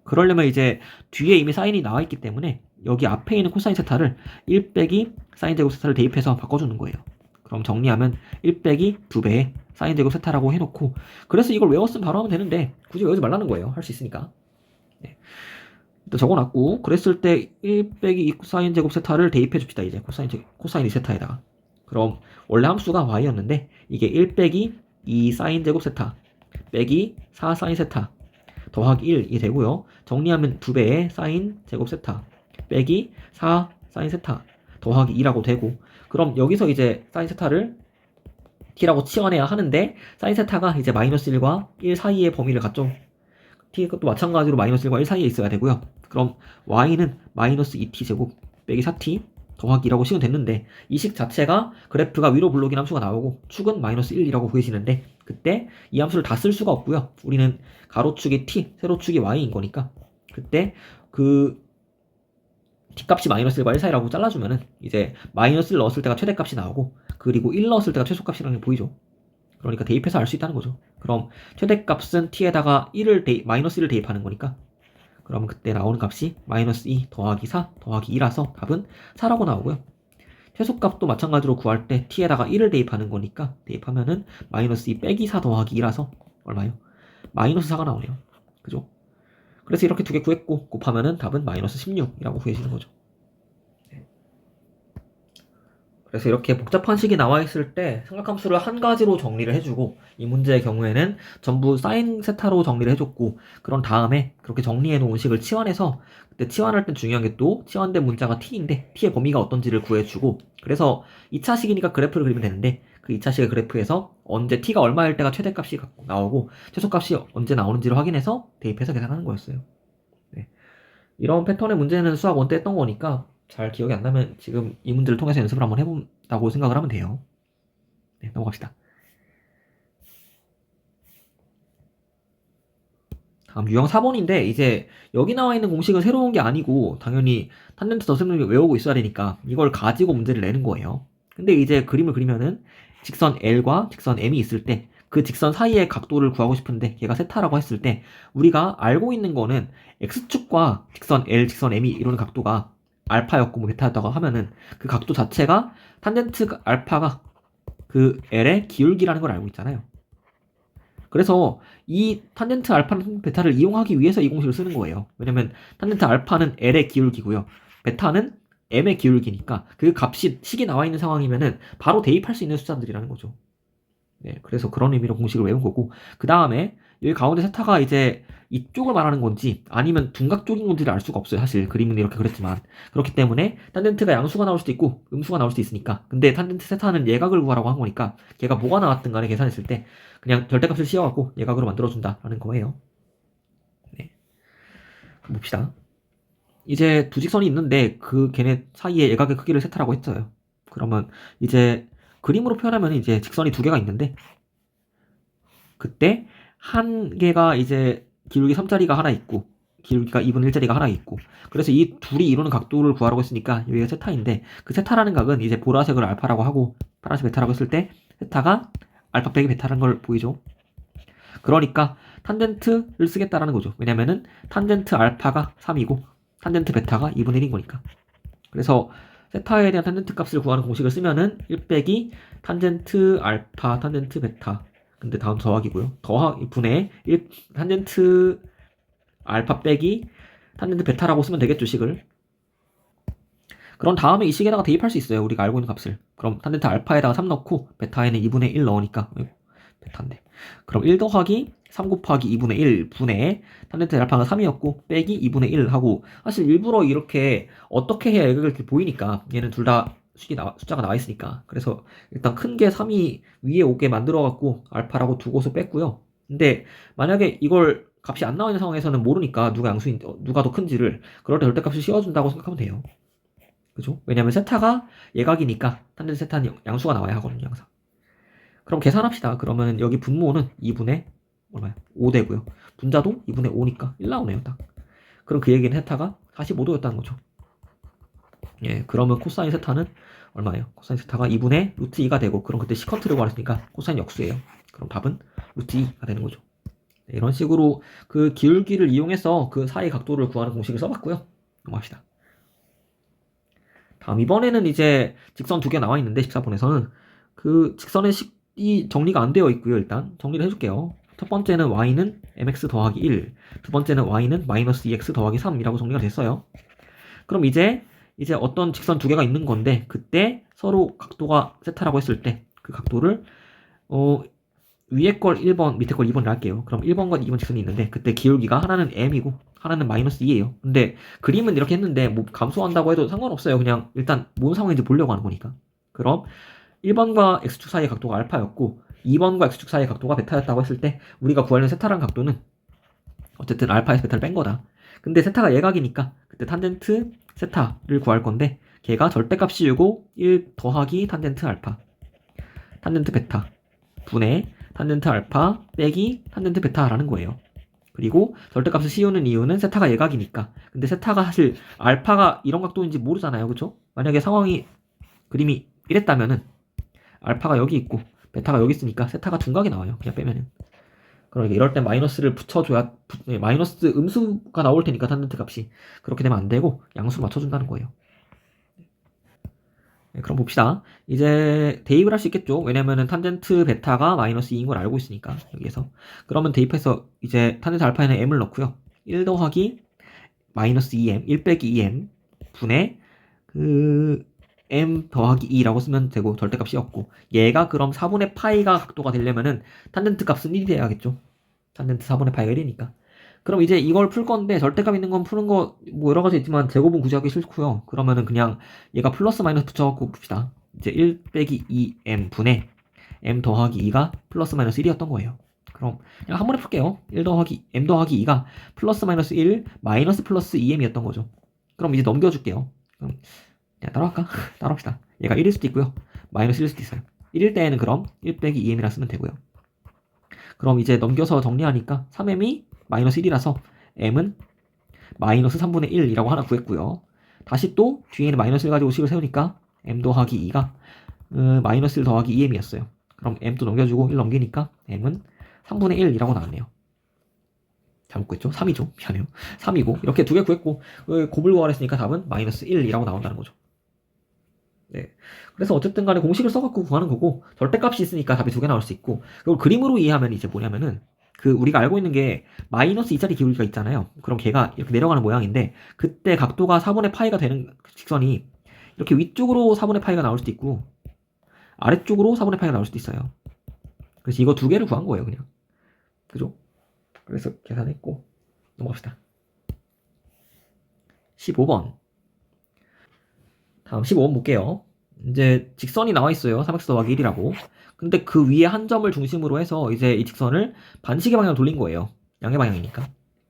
그러려면 이제 뒤에 이미 사인이 나와 있기 때문에 여기 앞에 있는 코사인 세타를 1 빼기 사인 제곱 세타를 대입해서 바꿔주는 거예요. 그럼 정리하면 1 빼기 2배의 사인 제곱 세타라고 해놓고 그래서 이걸 외웠으면 바로 하면 되는데 굳이 외우지 말라는 거예요. 할 수 있으니까. 네. 일단 적어놨고 그랬을 때 1 빼기 2 사인 제곱 세타를 대입해 줍시다. 이제 코사인 2세타에다가 그럼 원래 함수가 y였는데 이게 1 빼기 2 사인 제곱 세타 빼기 4 사인 세타 더하기 1이 되고요. 정리하면 2배의 사인 제곱 세타 빼기 4 사인 세타 더하기 2라고 되고 그럼 여기서 이제 사인 세타를 t라고 치환해야 하는데 사인 세타가 이제 마이너스 1과 1 사이의 범위를 갖죠. t도 마찬가지로 마이너스 1과 1 사이에 있어야 되고요. 그럼 y는 마이너스 2t 제곱 빼기 4t 더하기 2라고 식은 됐는데 이 식 자체가 그래프가 위로 블록인 함수가 나오고 축은 마이너스 1이라고 구해지는데 그때 이 함수를 다 쓸 수가 없고요. 우리는 가로축이 t, 세로축이 y인 거니까 그때 그 t값이 마이너스 1과 1 사이라고 잘라주면은 이제 마이너스 1 넣었을 때가 최대값이 나오고 그리고 1 넣었을 때가 최소값이라는 게 보이죠. 그러니까 대입해서 알 수 있다는 거죠. 그럼 최대값은 t에다가 마이너스 1을 대입하는 거니까 그럼 그때 나오는 값이 마이너스 2 더하기 4 더하기 2라서 답은 4라고 나오고요. 최소값도 마찬가지로 구할 때 t에다가 1을 대입하는 거니까 대입하면은 마이너스 2 빼기 4 더하기 2라서 얼마요? 마이너스 4가 나오네요. 그죠? 그래서 이렇게 두 개 구했고 곱하면은 답은 마이너스 16이라고 구해지는 거죠. 그래서 이렇게 복잡한 식이 나와 있을 때 삼각함수를 한 가지로 정리를 해주고 이 문제의 경우에는 전부 사인 세타로 정리를 해줬고 그런 다음에 그렇게 정리해 놓은 식을 치환해서 그때 치환할 때 중요한 게 또 치환된 문자가 t인데 t의 범위가 어떤지를 구해주고 그래서 2차식이니까 그래프를 그리면 되는데 그 2차식의 그래프에서 언제 t가 얼마일 때가 최대값이 나오고 최소값이 언제 나오는지를 확인해서 대입해서 계산하는 거였어요. 네. 이런 패턴의 문제는 수학 1때 했던 거니까 잘 기억이 안 나면 지금 이 문제를 통해서 연습을 한번 해본다고 생각을 하면 돼요. 네, 넘어갑시다. 다음 유형 4번인데 이제 여기 나와 있는 공식은 새로운 게 아니고 당연히 탄젠트 덧셈을 외우고 있어야 되니까 이걸 가지고 문제를 내는 거예요. 근데 이제 그림을 그리면은 직선 L과 직선 M이 있을 때 그 직선 사이의 각도를 구하고 싶은데 걔가 세타라고 했을 때 우리가 알고 있는 거는 X축과 직선 L, 직선 M이 이루는 각도가 알파였고 뭐 베타였다고 하면은 그 각도 자체가 탄젠트 알파가 그 L의 기울기라는 걸 알고 있잖아요. 그래서 이 탄젠트 알파는 베타를 이용하기 위해서 이 공식을 쓰는 거예요. 왜냐면 탄젠트 알파는 L의 기울기고요. 베타는 M의 기울기니까 그 값이 식이 나와 있는 상황이면은 바로 대입할 수 있는 숫자들이라는 거죠. 네, 그래서 그런 의미로 공식을 외운 거고 그 다음에 여기 가운데 세타가 이제 이쪽을 말하는 건지 아니면 둔각 쪽인 건지를 알 수가 없어요. 사실 그림은 이렇게 그렸지만 그렇기 때문에 탄젠트가 양수가 나올 수도 있고 음수가 나올 수도 있으니까 근데 탄젠트 세타는 예각을 구하라고 한 거니까 걔가 뭐가 나왔든 간에 계산했을 때 그냥 절대값을 씌워갖고 예각으로 만들어준다라는 거예요. 네, 그럼 봅시다. 이제 두 직선이 있는데 그 걔네 사이에 예각의 크기를 세타라고 했어요. 그러면 이제 그림으로 표현하면 이제 직선이 두 개가 있는데 그때 한 개가 이제 기울기 3짜리가 하나 있고 기울기가 2분의 1짜리가 하나 있고 그래서 이 둘이 이루는 각도를 구하라고 했으니까 여기가 세타인데 그 세타라는 각은 이제 보라색을 알파라고 하고 파란색 베타라고 했을 때 세타가 알파 빼기 베타라는 걸 보이죠. 그러니까 탄젠트를 쓰겠다라는 거죠. 왜냐면은 탄젠트 알파가 3이고 탄젠트 베타가 2분의 1인 거니까. 그래서 세타에 대한 탄젠트 값을 구하는 공식을 쓰면은 1 빼기 탄젠트 알파 탄젠트 베타 근데 다음 더하기고요. 분의 1 탄젠트 알파 빼기 탄젠트 베타라고 쓰면 되겠죠, 식을. 그런 다음에 이 식에다가 대입할 수 있어요. 우리가 알고 있는 값을. 그럼 탄젠트 알파에다가 3 넣고 베타에는 2분의 1 넣으니까 베타인데. 그럼 1 더하기 3 곱하기 2분의 1 분의 탄젠트 알파가 3이었고 빼기 2분의 1 하고 사실 일부러 이렇게 어떻게 해야 이렇게 보이니까 얘는 둘 다 숫자가 나와 있으니까 그래서 일단 큰 게 3이 위에 오게 만들어 갖고 알파라고 두고서 뺐고요. 근데 만약에 이걸 값이 안 나와 있는 상황에서는 모르니까 누가 양수인 누가 더 큰지를 그럴 때 절대값을 씌워준다고 생각하면 돼요. 그죠? 왜냐면 세타가 예각이니까 탄젠트 세타는 양수가 나와야 하거든요 항상. 그럼 계산합시다. 그러면 여기 분모는 2분의 얼마야? 5 되고요. 분자도 2분의 5니까 1 나오네요 딱. 그럼 그 얘기는 세타가 45도였다는 거죠. 예, 그러면 코사인 세타는 얼마예요? 코사인 세타가 2분의 루트 2가 되고 그럼 그때 시컨트를 구하랬으니까 코사인 역수예요. 그럼 답은 루트 2가 되는 거죠. 네, 이런 식으로 그 기울기를 이용해서 그 사이 각도를 구하는 공식을 써봤고요. 넘어갑시다. 다음 이번에는 이제 직선 두 개 나와 있는데 14번에서는 그 직선의 식이 정리가 안 되어 있고요. 일단 정리를 해줄게요. 첫 번째는 y는 mx 더하기 1, 두 번째는 y는 마이너스 2x 더하기 3이라고 정리가 됐어요. 그럼 이제 어떤 직선 두 개가 있는 건데 그때 서로 각도가 세타라고 했을 때 그 각도를 위에 걸 1번 밑에 걸 2번을 할게요. 그럼 1번과 2번 직선이 있는데 그때 기울기가 하나는 m이고 하나는 마이너스 2예요. 근데 그림은 이렇게 했는데 뭐 감소한다고 해도 상관없어요. 그냥 일단 뭔 상황인지 보려고 하는 거니까. 그럼 1번과 x축 사이의 각도가 알파였고 2번과 x축 사이의 각도가 베타였다고 했을 때 우리가 구하려는 세타라는 각도는 어쨌든 알파에서 베타를 뺀 거다. 근데 세타가 예각이니까 그때 탄젠트 세타를 구할 건데 걔가 절대값 씌우고 1 더하기 탄젠트 알파 탄젠트 베타 분의 탄젠트 알파 빼기 탄젠트 베타라는 거예요. 그리고 절대값을 씌우는 이유는 세타가 예각이니까. 근데 세타가 사실 알파가 이런 각도인지 모르잖아요. 그쵸? 만약에 상황이 그림이 이랬다면은 알파가 여기 있고 베타가 여기 있으니까 세타가 둔각이 나와요. 그냥 빼면은. 그러니까 이럴 땐 마이너스를 붙여줘야 마이너스 음수가 나올 테니까 탄젠트 값이 그렇게 되면 안 되고 양수로 맞춰준다는 거예요. 네, 그럼 봅시다. 이제 대입을 할 수 있겠죠. 왜냐면은 탄젠트 베타가 마이너스 2인 걸 알고 있으니까 여기에서 그러면 대입해서 이제 탄젠트 알파에는 m을 넣고요. 1 더하기 마이너스 2m 1 빼기 2m 분의 그 m 더하기 2라고 쓰면 되고 절대값 씌웠고 얘가 그럼 4분의 파이가 각도가 되려면은 탄젠트 값은 1이 돼야겠죠. 탄젠트 4분의 파이가 1이니까. 그럼 이제 이걸 풀 건데 절대값 있는 건 푸는 거 뭐 여러 가지 있지만 제곱은 굳이 하기 싫고요. 그러면은 그냥 얘가 플러스 마이너스 붙여갖고 봅시다. 이제 1 빼기 2m 분의 m 더하기 2가 플러스 마이너스 1이었던 거예요. 그럼 그냥 한 번에 풀게요. 1 더하기 m 더하기 2가 플러스 마이너스 1 마이너스 플러스 2m이었던 거죠. 그럼 이제 넘겨줄게요. 그럼 그냥 따라할까? 따라합시다. 얘가 1일 수도 있고요. 마이너스 1일 수도 있어요. 1일 때에는 그럼 1 빼기 2m이라 쓰면 되고요. 그럼 이제 넘겨서 정리하니까 3m이 마이너스 1이라서 m은 마이너스 3분의 1이라고 하나 구했고요. 다시 또 뒤에는 마이너스 1 가지고 식을 세우니까 m 더하기 2가 마이너스 1 더하기 2m이었어요. 그럼 m 또 넘겨주고 1 넘기니까 m은 3분의 1이라고 나왔네요. 잘못 구했죠? 3이죠. 미안해요. 3이고 이렇게 두 개 구했고 곱을 구하랬으니까 답은 마이너스 1이라고 나온다는 거죠. 네. 그래서 어쨌든 간에 공식을 써갖고 구하는 거고 절대값이 있으니까 답이 두 개 나올 수 있고 그리고 그림으로 이해하면 이제 뭐냐면은 그 우리가 알고 있는 게 마이너스 2짜리 기울기가 있잖아요. 그럼 걔가 이렇게 내려가는 모양인데 그때 각도가 4분의 파이가 되는 직선이 이렇게 위쪽으로 4분의 파이가 나올 수도 있고 아래쪽으로 4분의 파이가 나올 수도 있어요. 그래서 이거 두 개를 구한 거예요, 그냥. 그죠? 그래서 계산했고 넘어갑시다. 15번. 다음 15번 볼게요. 이제 직선이 나와 있어요. 3x 더하기 1이라고. 근데 그 위에 한 점을 중심으로 해서 이제 이 직선을 반시계 방향으로 돌린 거예요. 양의 방향이니까.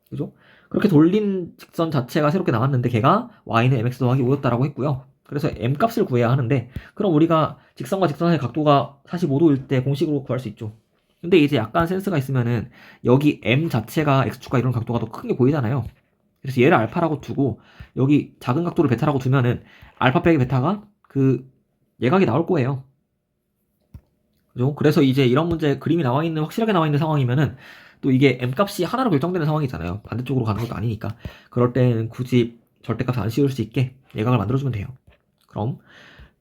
그죠? 그렇게 돌린 직선 자체가 새롭게 나왔는데 걔가 y는 mx 더하기 5였다라고 했고요. 그래서 m 값을 구해야 하는데 그럼 우리가 직선과 직선의 각도가 45도일 때 공식으로 구할 수 있죠. 근데 이제 약간 센스가 있으면은 여기 m 자체가 x축과 이런 각도가 더 큰 게 보이잖아요. 그래서 얘를 알파라고 두고 여기 작은 각도를 베타라고 두면은 알파 빼기 베타가 그 예각이 나올 거예요. 그죠? 그래서 이제 이런 문제 그림이 나와 있는 확실하게 나와 있는 상황이면은 또 이게 m 값이 하나로 결정되는 상황이잖아요. 반대쪽으로 가는 것도 아니니까. 그럴 때는 굳이 절대값을 안 씌울 수 있게 예각을 만들어주면 돼요. 그럼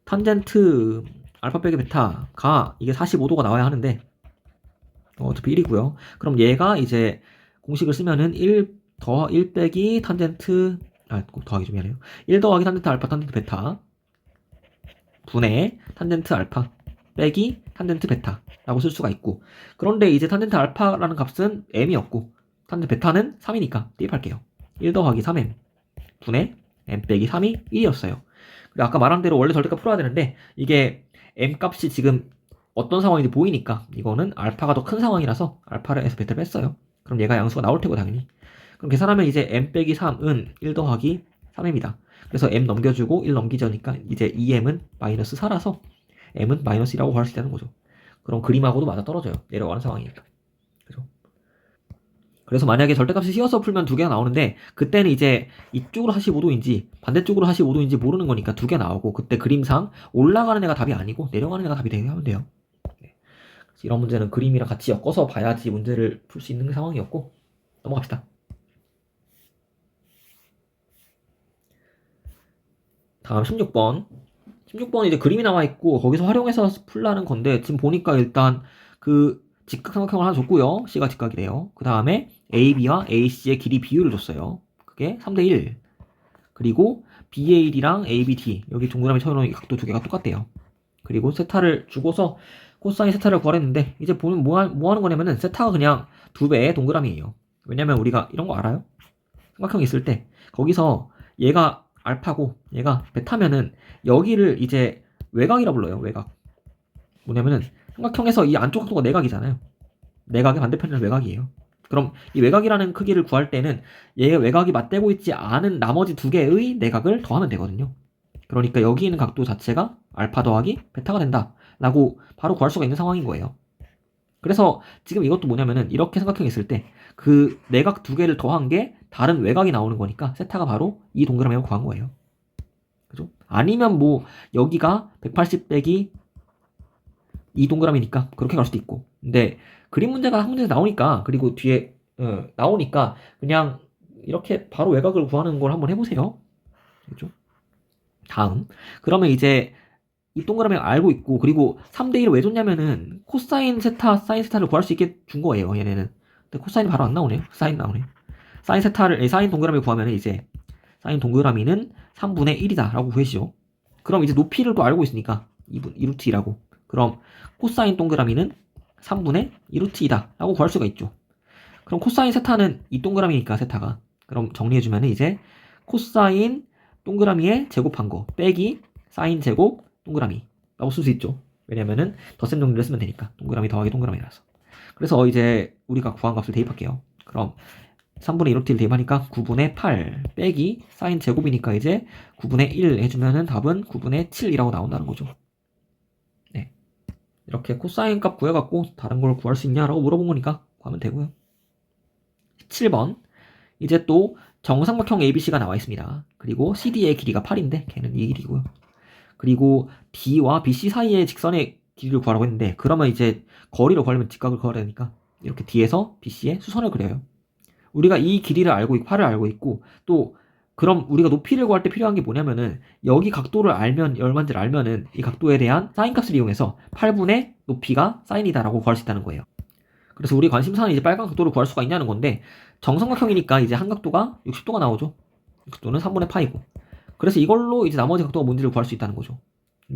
탄젠트 알파 빼기 베타가 이게 45도가 나와야 하는데 어차피 1이고요. 그럼 얘가 이제 공식을 쓰면은 1 빼기 탄젠트 더하기 좀 미안해요. 1 더하기 탄젠트 알파 탄젠트 베타 분의 탄젠트 알파 빼기 탄젠트 베타라고 쓸 수가 있고 그런데 이제 탄젠트 알파라는 값은 m이었고 탄젠트 베타는 3이니까 대입할게요. 1 더하기 3m 분의 m 빼기 3이 1이었어요. 그리고 아까 말한 대로 원래 절대값 풀어야 되는데 이게 m 값이 지금 어떤 상황인지 보이니까 이거는 알파가 더 큰 상황이라서 알파를 해서 베타를 뺐어요. 그럼 얘가 양수가 나올 테고 당연히. 그럼 계산하면 이제 m 빼기 3은 1 더하기 3m입니다. 그래서 m 넘겨주고 1 넘기자니까 이제 2m은 마이너스 4라서 m은 마이너스 1이라고 구할 수 있다는 거죠. 그럼 그림하고도 맞아 떨어져요. 내려가는 상황이니까. 그죠? 그래서 만약에 절대값이 씌워서 풀면 두 개가 나오는데 그때는 이제 이쪽으로 45도인지 반대쪽으로 45도인지 모르는 거니까 두 개 나오고 그때 그림상 올라가는 애가 답이 아니고 내려가는 애가 답이 되게 하면 돼요. 네. 이런 문제는 그림이랑 같이 엮어서 봐야지 문제를 풀 수 있는 상황이었고 넘어갑시다. 다음 16번. 16번 이제 그림이 나와 있고 거기서 활용해서 풀라는 건데 지금 보니까 일단 그 직각삼각형을 하나 줬고요. C가 직각이래요. 그 다음에 AB와 AC의 길이 비율을 줬어요. 그게 3대1. 그리고 BAD랑 ABD 여기 동그라미 쳐놓은 각도 두 개가 똑같대요. 그리고 세타를 주고서 코사인 세타를 구하랬는데 이제 보면 뭐 하는 거냐면은 세타가 그냥 2배의 동그라미예요. 왜냐면 우리가 이런 거 알아요? 삼각형이 있을 때 거기서 얘가 알파고 얘가 베타면은 여기를 이제 외곽이라 불러요. 외곽. 뭐냐면은 삼각형에서 이 안쪽 각도가 내각이잖아요. 내각의 반대편은 외곽이에요. 그럼 이 외곽이라는 크기를 구할 때는 얘 외곽이 맞대고 있지 않은 나머지 두 개의 내각을 더하면 되거든요. 그러니까 여기 있는 각도 자체가 알파 더하기 베타가 된다 라고 바로 구할 수가 있는 상황인 거예요. 그래서 지금 이것도 뭐냐면은 이렇게 삼각형이 있을 때 그 내각 두 개를 더한 게 다른 외곽이 나오는 거니까 세타가 바로 이 동그라미로 구한 거예요. 그죠? 아니면 뭐 여기가 180 빼기 이 동그라미니까 그렇게 갈 수도 있고 근데 그림 문제가 한 문제 나오니까 그리고 뒤에 나오니까 그냥 이렇게 바로 외곽을 구하는 걸 한번 해보세요. 그죠? 다음 그러면 이제 이 동그라미 알고 있고 그리고 3대1을 왜 줬냐면은 코사인 세타 사인 세타를 구할 수 있게 준 거예요. 얘네는 근데 코사인이 바로 안 나오네요. 사인 나오네. 사인 동그라미 구하면 이제 사인 동그라미는 3분의 1이다 라고 구해시죠. 그럼 이제 높이를 또 알고 있으니까 2루트 2라고 그럼 코사인 동그라미는 3분의 2루트 2다 라고 구할 수가 있죠. 그럼 코사인 세타는 이 동그라미니까 세타가 그럼 정리해주면 이제 코사인 동그라미에 제곱한 거 빼기 사인 제곱 동그라미 라고 쓸 수 있죠. 왜냐면은 덧셈 정리를 쓰면 되니까 동그라미 더하기 동그라미라서. 그래서 이제 우리가 구한 값을 대입할게요. 그럼 3분의 1루트 1 대입하니까 9분의 8 빼기 사인 제곱이니까 이제 9분의 1 해주면은 답은 9분의 7이라고 나온다는 거죠. 네. 이렇게 코사인 값 구해갖고 다른 걸 구할 수 있냐라고 물어본 거니까 구하면 되고요. 17번. 이제 또 정삼각형 ABC가 나와 있습니다. 그리고 CD의 길이가 8인데 걔는 이 길이고요. 그리고 D와 BC 사이의 직선의 길이를 구하라고 했는데 그러면 이제 거리를 구하려면 직각을 그어야 되니까 이렇게 D에서 BC에 수선을 그려요. 우리가 이 길이를 알고 있고 8을 알고 있고 또 그럼 우리가 높이를 구할 때 필요한 게 뭐냐면은 여기 각도를 알면 얼마인지를 알면은 이 각도에 대한 사인 값을 이용해서 8분의 높이가 사인이다라고 구할 수 있다는 거예요. 그래서 우리 관심사는 이제 빨간 각도를 구할 수가 있냐는 건데 정삼각형이니까 이제 한 각도가 60도가 나오죠. 각도는 3분의 파이고. 그래서 이걸로 이제 나머지 각도가 뭔지를 구할 수 있다는 거죠.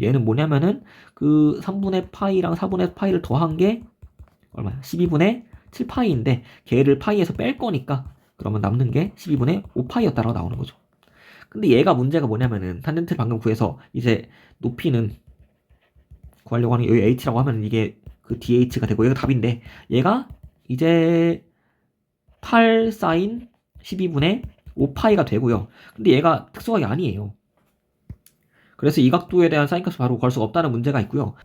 얘는 뭐냐면은 그 3분의 파이랑 4분의 파이를 더한 게 얼마야? 12분의 7파이인데 걔를 파이에서 뺄 거니까 그러면 남는 게 12분의 5파이였다라고 나오는 거죠. 근데 얘가 문제가 뭐냐면은 탄젠트를 방금 구해서 이제 높이는 구하려고 하는 게 여기 h라고 하면 이게 그 dh가 되고 얘가 답인데 얘가 이제 8 사인 12분의 5파이가 되고요. 근데 얘가 특수각이 아니에요. 그래서 이 각도에 대한 사인 값을 바로 구할 수가 없다는 문제가 있고요.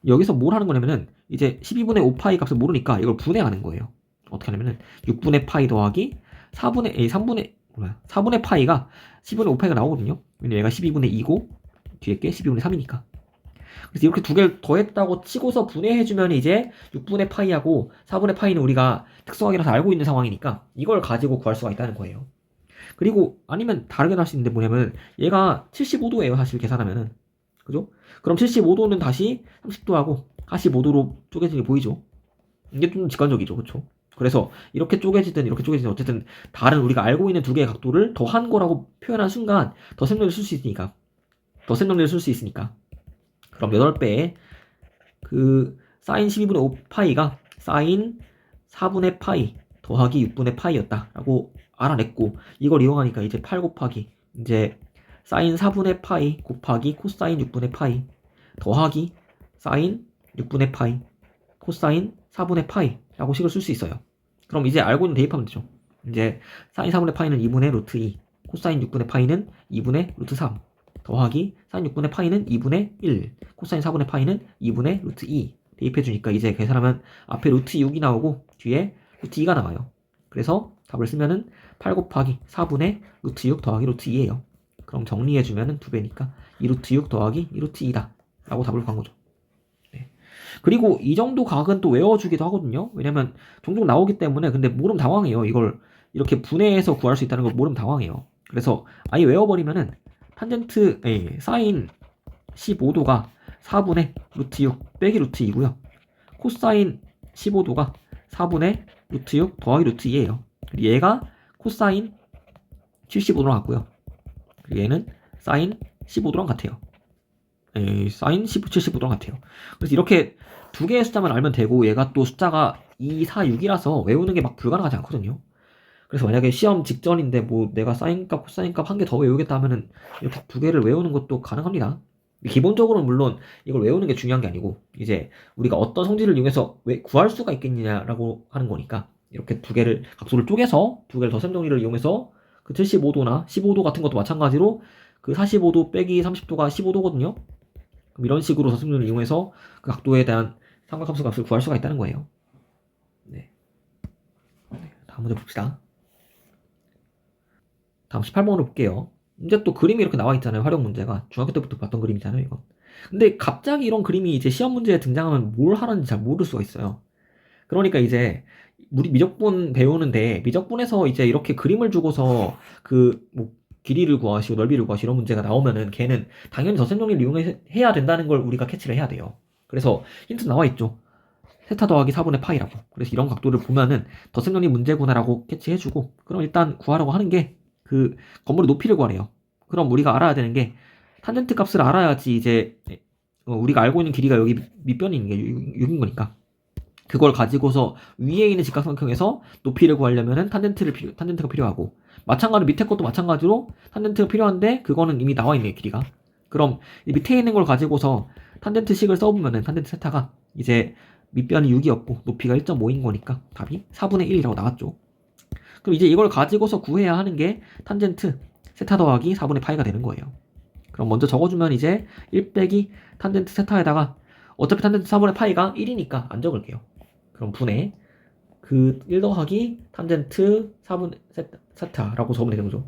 여기서 뭘 하는 거냐면은 이제 12분의 5파이 값을 모르니까 이걸 분해하는 거예요. 어떻게 하냐면은 6분의 파이 더하기 4분의 파이가 10분의 5파이가 나오거든요. 왜냐면 얘가 12분의 2고 뒤에 게 12분의 3이니까. 그래서 이렇게 두 개를 더했다고 치고서 분해해주면 이제 6분의 파이하고 4분의 파이는 우리가 특수각이라서 알고 있는 상황이니까 이걸 가지고 구할 수가 있다는 거예요. 그리고 아니면 다르게 할 수 있는데 뭐냐면 얘가 75도예요. 사실 계산하면은. 그죠? 그럼 75도는 다시 30도하고 45도로 쪼개지는 게 보이죠? 이게 좀 직관적이죠. 그쵸? 그래서 이렇게 쪼개지든 이렇게 쪼개지든 어쨌든 다른 우리가 알고 있는 두 개의 각도를 더한 거라고 표현한 순간 덧셈 논리를 쓸 수 있으니까 덧셈 논리를 쓸 수 있으니까 그럼 8배에 그 사인 12분의 5파이가 사인 4분의 파이 더하기 6분의 파이였다 라고 알아냈고 이걸 이용하니까 이제 8 곱하기 이제 사인 4분의 파이 곱하기 코사인 6분의 파이 더하기 사인 6분의 파이 코사인 4분의 파이 라고 식을 쓸 수 있어요. 그럼 이제 알고 있는 대입하면 되죠. 이제 사인 4분의 파이는 2분의 루트 2 코사인 6분의 파이는 2분의 루트 3 더하기 사인 6분의 파이는 2분의 1 코사인 4분의 파이는 2분의 루트 2 대입해주니까 이제 계산하면 앞에 루트 6이 나오고 뒤에 루트 2가 나와요. 그래서 답을 쓰면은 8 곱하기 4분의 루트 6 더하기 루트 2예요. 그럼 정리해주면은 2배니까 2루트 6 더하기 2루트 2다 라고 답을 구한 거죠. 네. 그리고 이 정도 각은 또 외워주기도 하거든요. 왜냐면 종종 나오기 때문에. 근데 모르면 당황해요. 이걸 이렇게 분해해서 구할 수 있다는 걸 모르면 당황해요. 그래서 아예 외워버리면은 탄젠트 사인 15도가 4분의 루트 6 빼기 루트 2고요. 코사인 15도가 4분의 루트 6 더하기 루트 2예요. 그리고 얘가 코사인 75도랑 같고요. 그리고 얘는 사인 15도랑 같아요. 사인 75도랑 같아요. 그래서 이렇게 두 개의 숫자만 알면 되고 얘가 또 숫자가 2, 4, 6이라서 외우는 게 막 불가능하지 않거든요. 그래서 만약에 시험 직전인데 뭐 내가 사인값, 코사인값 한 개 더 외우겠다 하면은 이렇게 두 개를 외우는 것도 가능합니다. 기본적으로는 물론 이걸 외우는 게 중요한 게 아니고 이제 우리가 어떤 성질을 이용해서 왜 구할 수가 있겠느냐라고 하는 거니까 이렇게 두 개를 각도를 쪼개서 두 개를 덧셈 정리를 이용해서 그 75도나 15도 같은 것도 마찬가지로 그 45도 빼기 30도가 15도거든요. 그럼 이런 식으로 덧셈 정리를 이용해서 그 각도에 대한 삼각함수 값을 구할 수가 있다는 거예요. 네. 다음 문제 봅시다. 다음 18번으로 볼게요. 이제 또 그림이 이렇게 나와 있잖아요. 활용 문제가. 중학교 때부터 봤던 그림이잖아요, 이거. 근데 갑자기 이런 그림이 이제 시험 문제에 등장하면 뭘 하는지 잘 모를 수가 있어요. 그러니까 이제 우리 미적분 배우는데 미적분에서 이제 이렇게 그림을 주고서 그 뭐 길이를 구하시고 넓이를 구하시고 이런 문제가 나오면은 걔는 당연히 덧셈 정리를 이용해야 된다는 걸 우리가 캐치를 해야 돼요. 그래서 힌트 나와 있죠. 세타 더하기 4분의 파이라고. 그래서 이런 각도를 보면은 덧셈 정리 문제구나라고 캐치해주고 그럼 일단 구하라고 하는 게 그 건물의 높이를 구하래요. 그럼 우리가 알아야 되는 게 탄젠트 값을 알아야지 이제 우리가 알고 있는 길이가 여기 밑변이 있는 게 6인 거니까 그걸 가지고서 위에 있는 직각삼각형에서 높이를 구하려면은 탄젠트가 필요하고 마찬가지로 밑에 것도 마찬가지로 탄젠트가 필요한데 그거는 이미 나와 있네 길이가. 그럼 밑에 있는 걸 가지고서 탄젠트식을 써보면은 탄젠트 세타가 이제 밑변이 6이었고 높이가 1.5인 거니까 답이 4분의 1이라고 나왔죠. 그럼 이제 이걸 가지고서 구해야 하는 게 탄젠트 세타 더하기 4분의 파이가 되는 거예요. 그럼 먼저 적어주면 이제 1 빼기 탄젠트 세타에다가 어차피 탄젠트 4분의 파이가 1이니까 안 적을게요. 그럼 분의 그 1 더하기 탄젠트 4분의 세타라고 적으면 되는 거죠.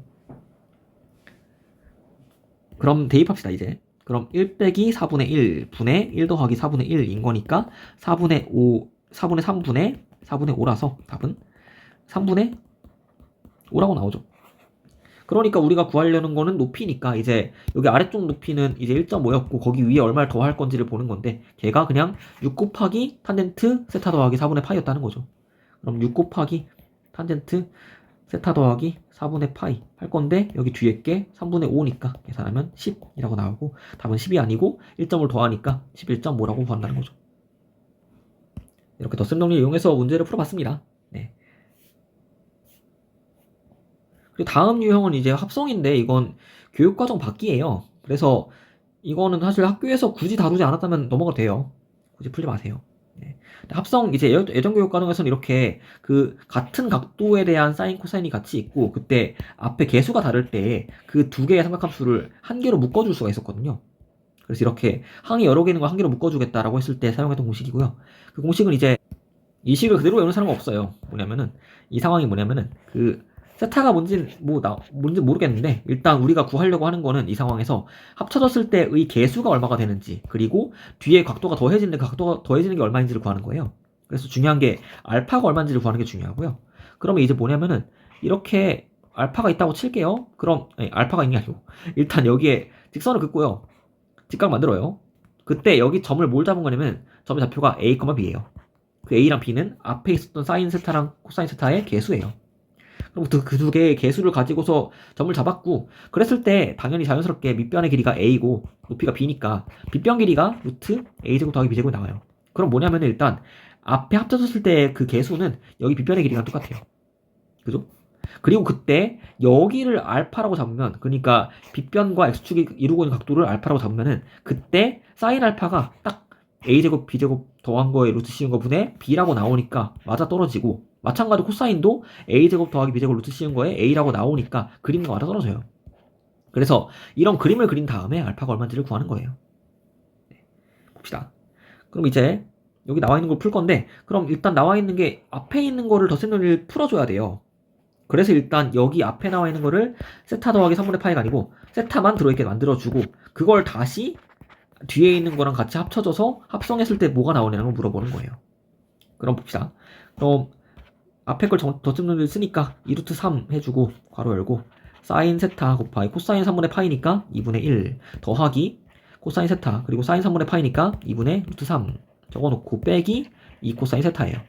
그럼 대입합시다 이제. 그럼 1 빼기 4분의 1 분의 1 더하기 4분의 1인 거니까 4분의 5, 4분의 3분의 4분의 5라서 답은 3분의 5라고 나오죠. 그러니까 우리가 구하려는 거는 높이니까 이제 여기 아래쪽 높이는 이제 1.5였고 거기 위에 얼마를 더 할 건지를 보는 건데 걔가 그냥 6 곱하기 탄젠트 세타 더하기 4분의 파이였다는 거죠. 그럼 6 곱하기 탄젠트 세타 더하기 4분의 파이 할 건데 여기 뒤에 게 3분의 5니까 계산하면 10이라고 나오고 답은 10이 아니고 1점을 더하니까 11.5라고 구한다는 거죠. 이렇게 덧셈 정리를 이용해서 문제를 풀어봤습니다. 네. 그리고 다음 유형은 이제 합성인데 이건 교육과정 밖이에요. 그래서 이거는 사실 학교에서 굳이 다루지 않았다면 넘어가도 돼요. 굳이 풀지 마세요. 네. 합성 이제 예전 교육 과정에서는 이렇게 그 같은 각도에 대한 사인 코사인이 같이 있고 그때 앞에 개수가 다를 때 그 두 개의 삼각함수를 한 개로 묶어줄 수가 있었거든요. 그래서 이렇게 항이 여러 개 있는 걸 한 개로 묶어주겠다라고 했을 때 사용했던 공식이고요. 그 공식은 이제 이 식을 그대로 외우는 사람은 없어요. 뭐냐면은 이 상황이 뭐냐면은 그 세타가 뭔지 뭔지 모르겠는데 일단 우리가 구하려고 하는 거는 이 상황에서 합쳐졌을 때의 개수가 얼마가 되는지 그리고 뒤에 각도가 더해지는데 각도가 더해지는 게 얼마인지를 구하는 거예요. 그래서 중요한 게 알파가 얼마인지를 구하는 게 중요하고요. 그러면 이제 뭐냐면은 이렇게 알파가 있다고 칠게요. 그럼 알파가 있는 게 아니고 일단 여기에 직선을 긋고요. 직각 만들어요. 그때 여기 점을 뭘 잡은 거냐면 점의 좌표가 a, b예요. 그 a랑 b는 앞에 있었던 사인 세타랑 코사인 세타의 개수예요. 그럼 그 두 개의 개수를 가지고서 점을 잡았고 그랬을 때 당연히 자연스럽게 밑변의 길이가 a고 높이가 b니까 밑변 길이가 루트 a제곱 더하기 b제곱이 나와요. 그럼 뭐냐면 일단 앞에 합쳐졌을 때 그 개수는 여기 밑변의 길이랑 똑같아요. 그죠? 그리고 그때 여기를 알파라고 잡으면 그러니까 빗변과 x축이 이루고 있는 각도를 알파라고 잡으면은 그때 사인 알파가 딱 a제곱 b제곱 더한 거에 루트 씌운 거 분의 b라고 나오니까 맞아 떨어지고 마찬가지로 코사인도 a제곱 더하기 b제곱 루트 씌운 거에 a라고 나오니까 그림과 맞아 떨어져요. 그래서 이런 그림을 그린 다음에 알파가 얼마인지를 구하는 거예요. 네, 봅시다. 그럼 이제 여기 나와 있는 걸 풀 건데 그럼 일단 나와 있는 게 앞에 있는 거를 덧셈 정리를 풀어줘야 돼요. 그래서 일단 여기 앞에 나와 있는 거를 세타 더하기 3분의 파이가 아니고 세타만 들어있게 만들어주고 그걸 다시 뒤에 있는 거랑 같이 합쳐져서 합성했을 때 뭐가 나오냐는 걸 물어보는 거예요. 그럼 봅시다. 그럼 앞에 걸 덧셈론을 쓰니까 2루트 3 해주고 괄호 열고 사인 세타 곱하기 코사인 3분의 파이니까 2분의 1 더하기 코사인 세타 그리고 사인 3분의 파이니까 2분의 루트 3 적어놓고 빼기 2 코사인 세타예요.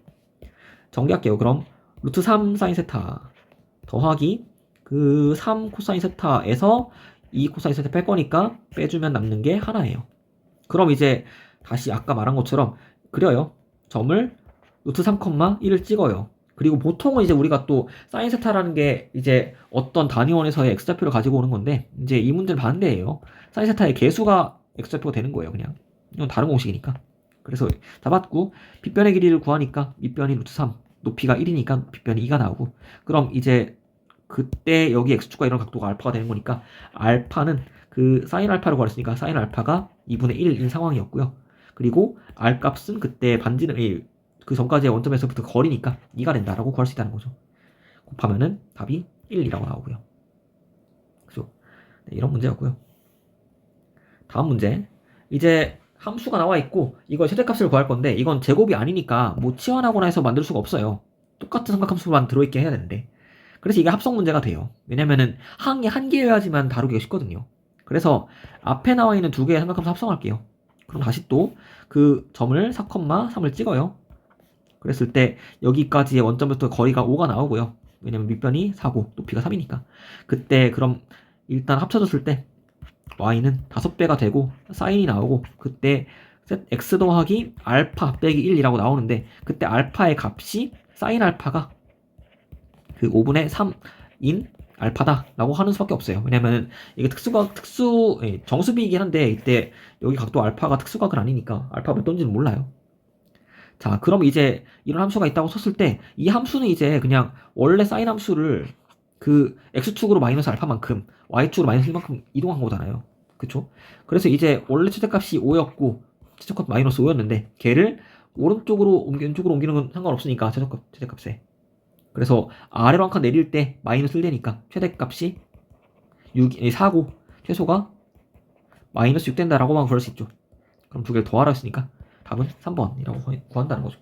정리할게요. 그럼 루트 3 사인 세타 더하기 그 3 코사인 세타에서 2 코사인 세타 뺄 거니까 빼주면 남는 게 하나예요. 그럼 이제 다시 아까 말한 것처럼 그려요. 점을 루트 3,1을 찍어요. 그리고 보통은 이제 우리가 또 사인 세타라는 게 이제 어떤 단위원에서의 x좌표를 가지고 오는 건데 이제 이 문제는 반대예요. 사인 세타의 개수가 x좌표가 되는 거예요. 그냥 이건 다른 공식이니까. 그래서 잡았고 빗변의 길이를 구하니까 밑변이 루트 3 높이가 1이니까 빗변이 2가 나오고 그럼 이제 그때 여기 x축과 이런 각도가 알파가 되는 거니까 알파는 그 사인 알파로 구했으니까 사인 알파가 2분의 1인 상황이었고요. 그리고 r 값은 그때 반지름 그 전까지의 원점에서부터 거리니까 2가 된다라고 구할 수 있다는 거죠. 곱하면은 답이 1이라고 나오고요. 그죠? 네, 이런 문제였고요. 다음 문제. 이제 함수가 나와 있고 이걸 최대값을 구할 건데 이건 제곱이 아니니까 뭐 치환하거나 해서 만들 수가 없어요. 똑같은 삼각함수만 들어있게 해야 되는데 그래서 이게 합성 문제가 돼요. 왜냐면은 항이 한 개여야지만 다루기가 쉽거든요. 그래서 앞에 나와 있는 두 개의 삼각함수 합성할게요. 그럼 다시 또 그 점을 4,3을 찍어요. 그랬을 때 여기까지의 원점부터 거리가 5가 나오고요. 왜냐면 밑변이 4고 높이가 3이니까. 그때 그럼 일단 합쳐졌을 때 y는 5배가 되고 사인이 나오고 그때 x 더하기 알파 빼기 1이라고 나오는데 그때 알파의 값이 사인 알파가 그 5분의 3인 알파다 라고 하는 수밖에 없어요. 왜냐면 이게 정수비이긴 한데 이때 여기 각도 알파가 특수각은 아니니까 알파 몇 돈지는 몰라요. 자 그럼 이제 이런 함수가 있다고 쳤을 때 이 함수는 이제 그냥 원래 사인 함수를 그 x축으로 마이너스 알파만큼 y축으로 마이너스 1만큼 이동한 거잖아요. 그쵸? 그래서 이제 원래 최대값이 5였고 최대값 마이너스 5였는데 걔를 왼쪽으로 옮기는 건 상관없으니까 최대값에. 그래서 아래로 한 칸 내릴 때 마이너스 1되니까 최대값이 4고 최소가 마이너스 6 된다라고만 구할 수 있죠. 그럼 두 개를 더하라 했으니까 답은 3번이라고 구한다는 거죠.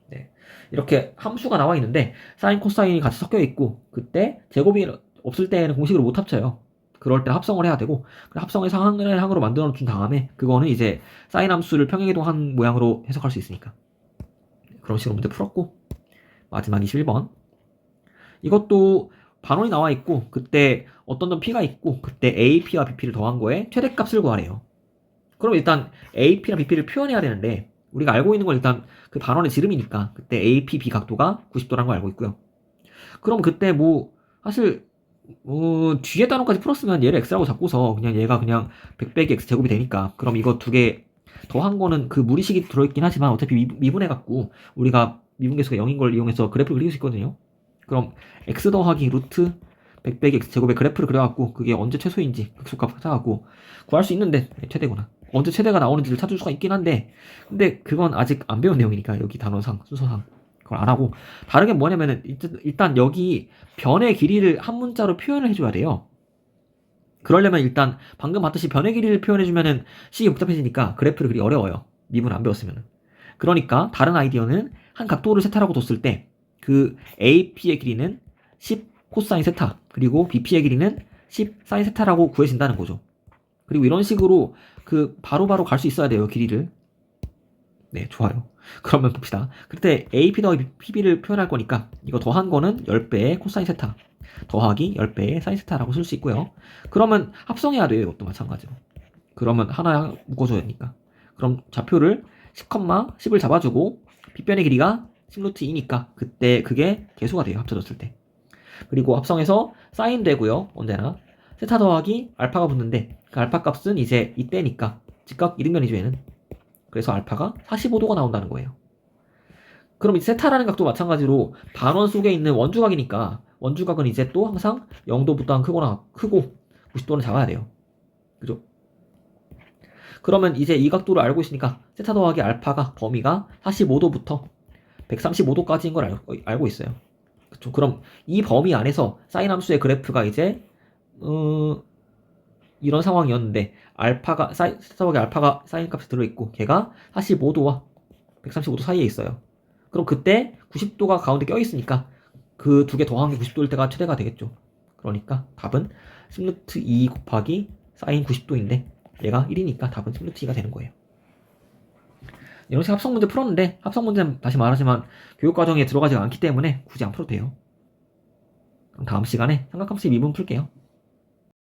네. 이렇게 함수가 나와 있는데 사인 코사인이 같이 섞여 있고 그때 제곱이 없을 때는 공식으로 못 합쳐요. 그럴 때 합성을 해야 되고 합성해서 항을 항으로 만들어 준 다음에 그거는 이제 사인 함수를 평행이동한 모양으로 해석할 수 있으니까 그런 식으로 문제 풀었고 마지막 21번 이것도 반원이 나와 있고 그때 어떤 점 P가 있고 그때 AP와 BP를 더한 거에 최대값을 구하래요. 그럼 일단 AP랑 BP를 표현해야 되는데 우리가 알고 있는 건 일단 그 반원의 지름이니까 그때 APB 각도가 90도라는 걸 알고 있고요. 그럼 그때 사실 뒤에 단원까지 풀었으면 얘를 x라고 잡고서 그냥 얘가 그냥 100 빼기 x 제곱이 되니까 그럼 이거 두 개 더한 거는 그 무리식이 들어있긴 하지만 어차피 미분해갖고 우리가 미분계수가 0인 걸 이용해서 그래프를 그릴 수 있거든요. 그럼 x 더하기 루트 100 빼기 x 제곱의 그래프를 그려갖고 그게 언제 최소인지 극소값 찾아갖고 구할 수 있는데 최대구나. 언제 최대가 나오는지를 찾을 수가 있긴 한데 근데 그건 아직 안 배운 내용이니까 여기 단원상 순서상 그걸 안 하고 다른 게 뭐냐면은 일단 여기 변의 길이를 한 문자로 표현을 해줘야 돼요. 그러려면 일단 방금 봤듯이 변의 길이를 표현해주면은 식이 복잡해지니까 그래프를 그리 어려워요. 미분 안 배웠으면은. 그러니까 다른 아이디어는 한 각도를 세타라고 뒀을 때 그 AP의 길이는 10 코사인 세타 그리고 BP의 길이는 10 사인 세타라고 구해진다는 거죠. 그리고 이런 식으로 그 바로바로 갈 수 있어야 돼요. 길이를. 네, 좋아요. 그러면 봅시다. 그때 AP 더하기 PB를 표현할 거니까 이거 더한 거는 10배의 코사인 세타 더하기 10배의 사인 세타라고 쓸 수 있고요. 그러면 합성해야 돼요. 이것도 마찬가지로. 그러면 하나 묶어줘야 되니까. 그럼 좌표를 10을 잡아주고 빗변의 길이가 10루트 2니까 그때 그게 개수가 돼요. 합쳐졌을 때. 그리고 합성해서 사인 되고요. 언제나. 세타 더하기 알파가 붙는데 그 알파 값은 이제 이때니까 즉각 이등변이죠 얘는. 그래서 알파가 45도가 나온다는 거예요. 그럼 이 세타라는 각도 마찬가지로 반원 속에 있는 원주각이니까 원주각은 이제 또 항상 0도보다 크고 90도는 작아야 돼요. 그죠? 그러면 이제 이 각도를 알고 있으니까 세타 더하기 알파가 범위가 45도부터 135도까지인 걸 알고 있어요. 그쵸? 그럼 이 범위 안에서 사인 함수의 그래프가 이제 이런 상황이었는데 세타 더하기 알파가 사인 값이 들어있고 걔가 45도와 135도 사이에 있어요. 그럼 그때 90도가 가운데 껴있으니까 그 두 개 더한 게 90도일 때가 최대가 되겠죠. 그러니까 답은 10루트 2 곱하기 사인 90도인데 얘가 1이니까 답은 10루트 2가 되는 거예요. 이런 식으로 합성 문제 풀었는데 합성 문제는 다시 말하지만 교육과정에 들어가지 않기 때문에 굳이 안 풀어도 돼요. 그럼 다음 시간에 삼각함수의 미분 풀게요.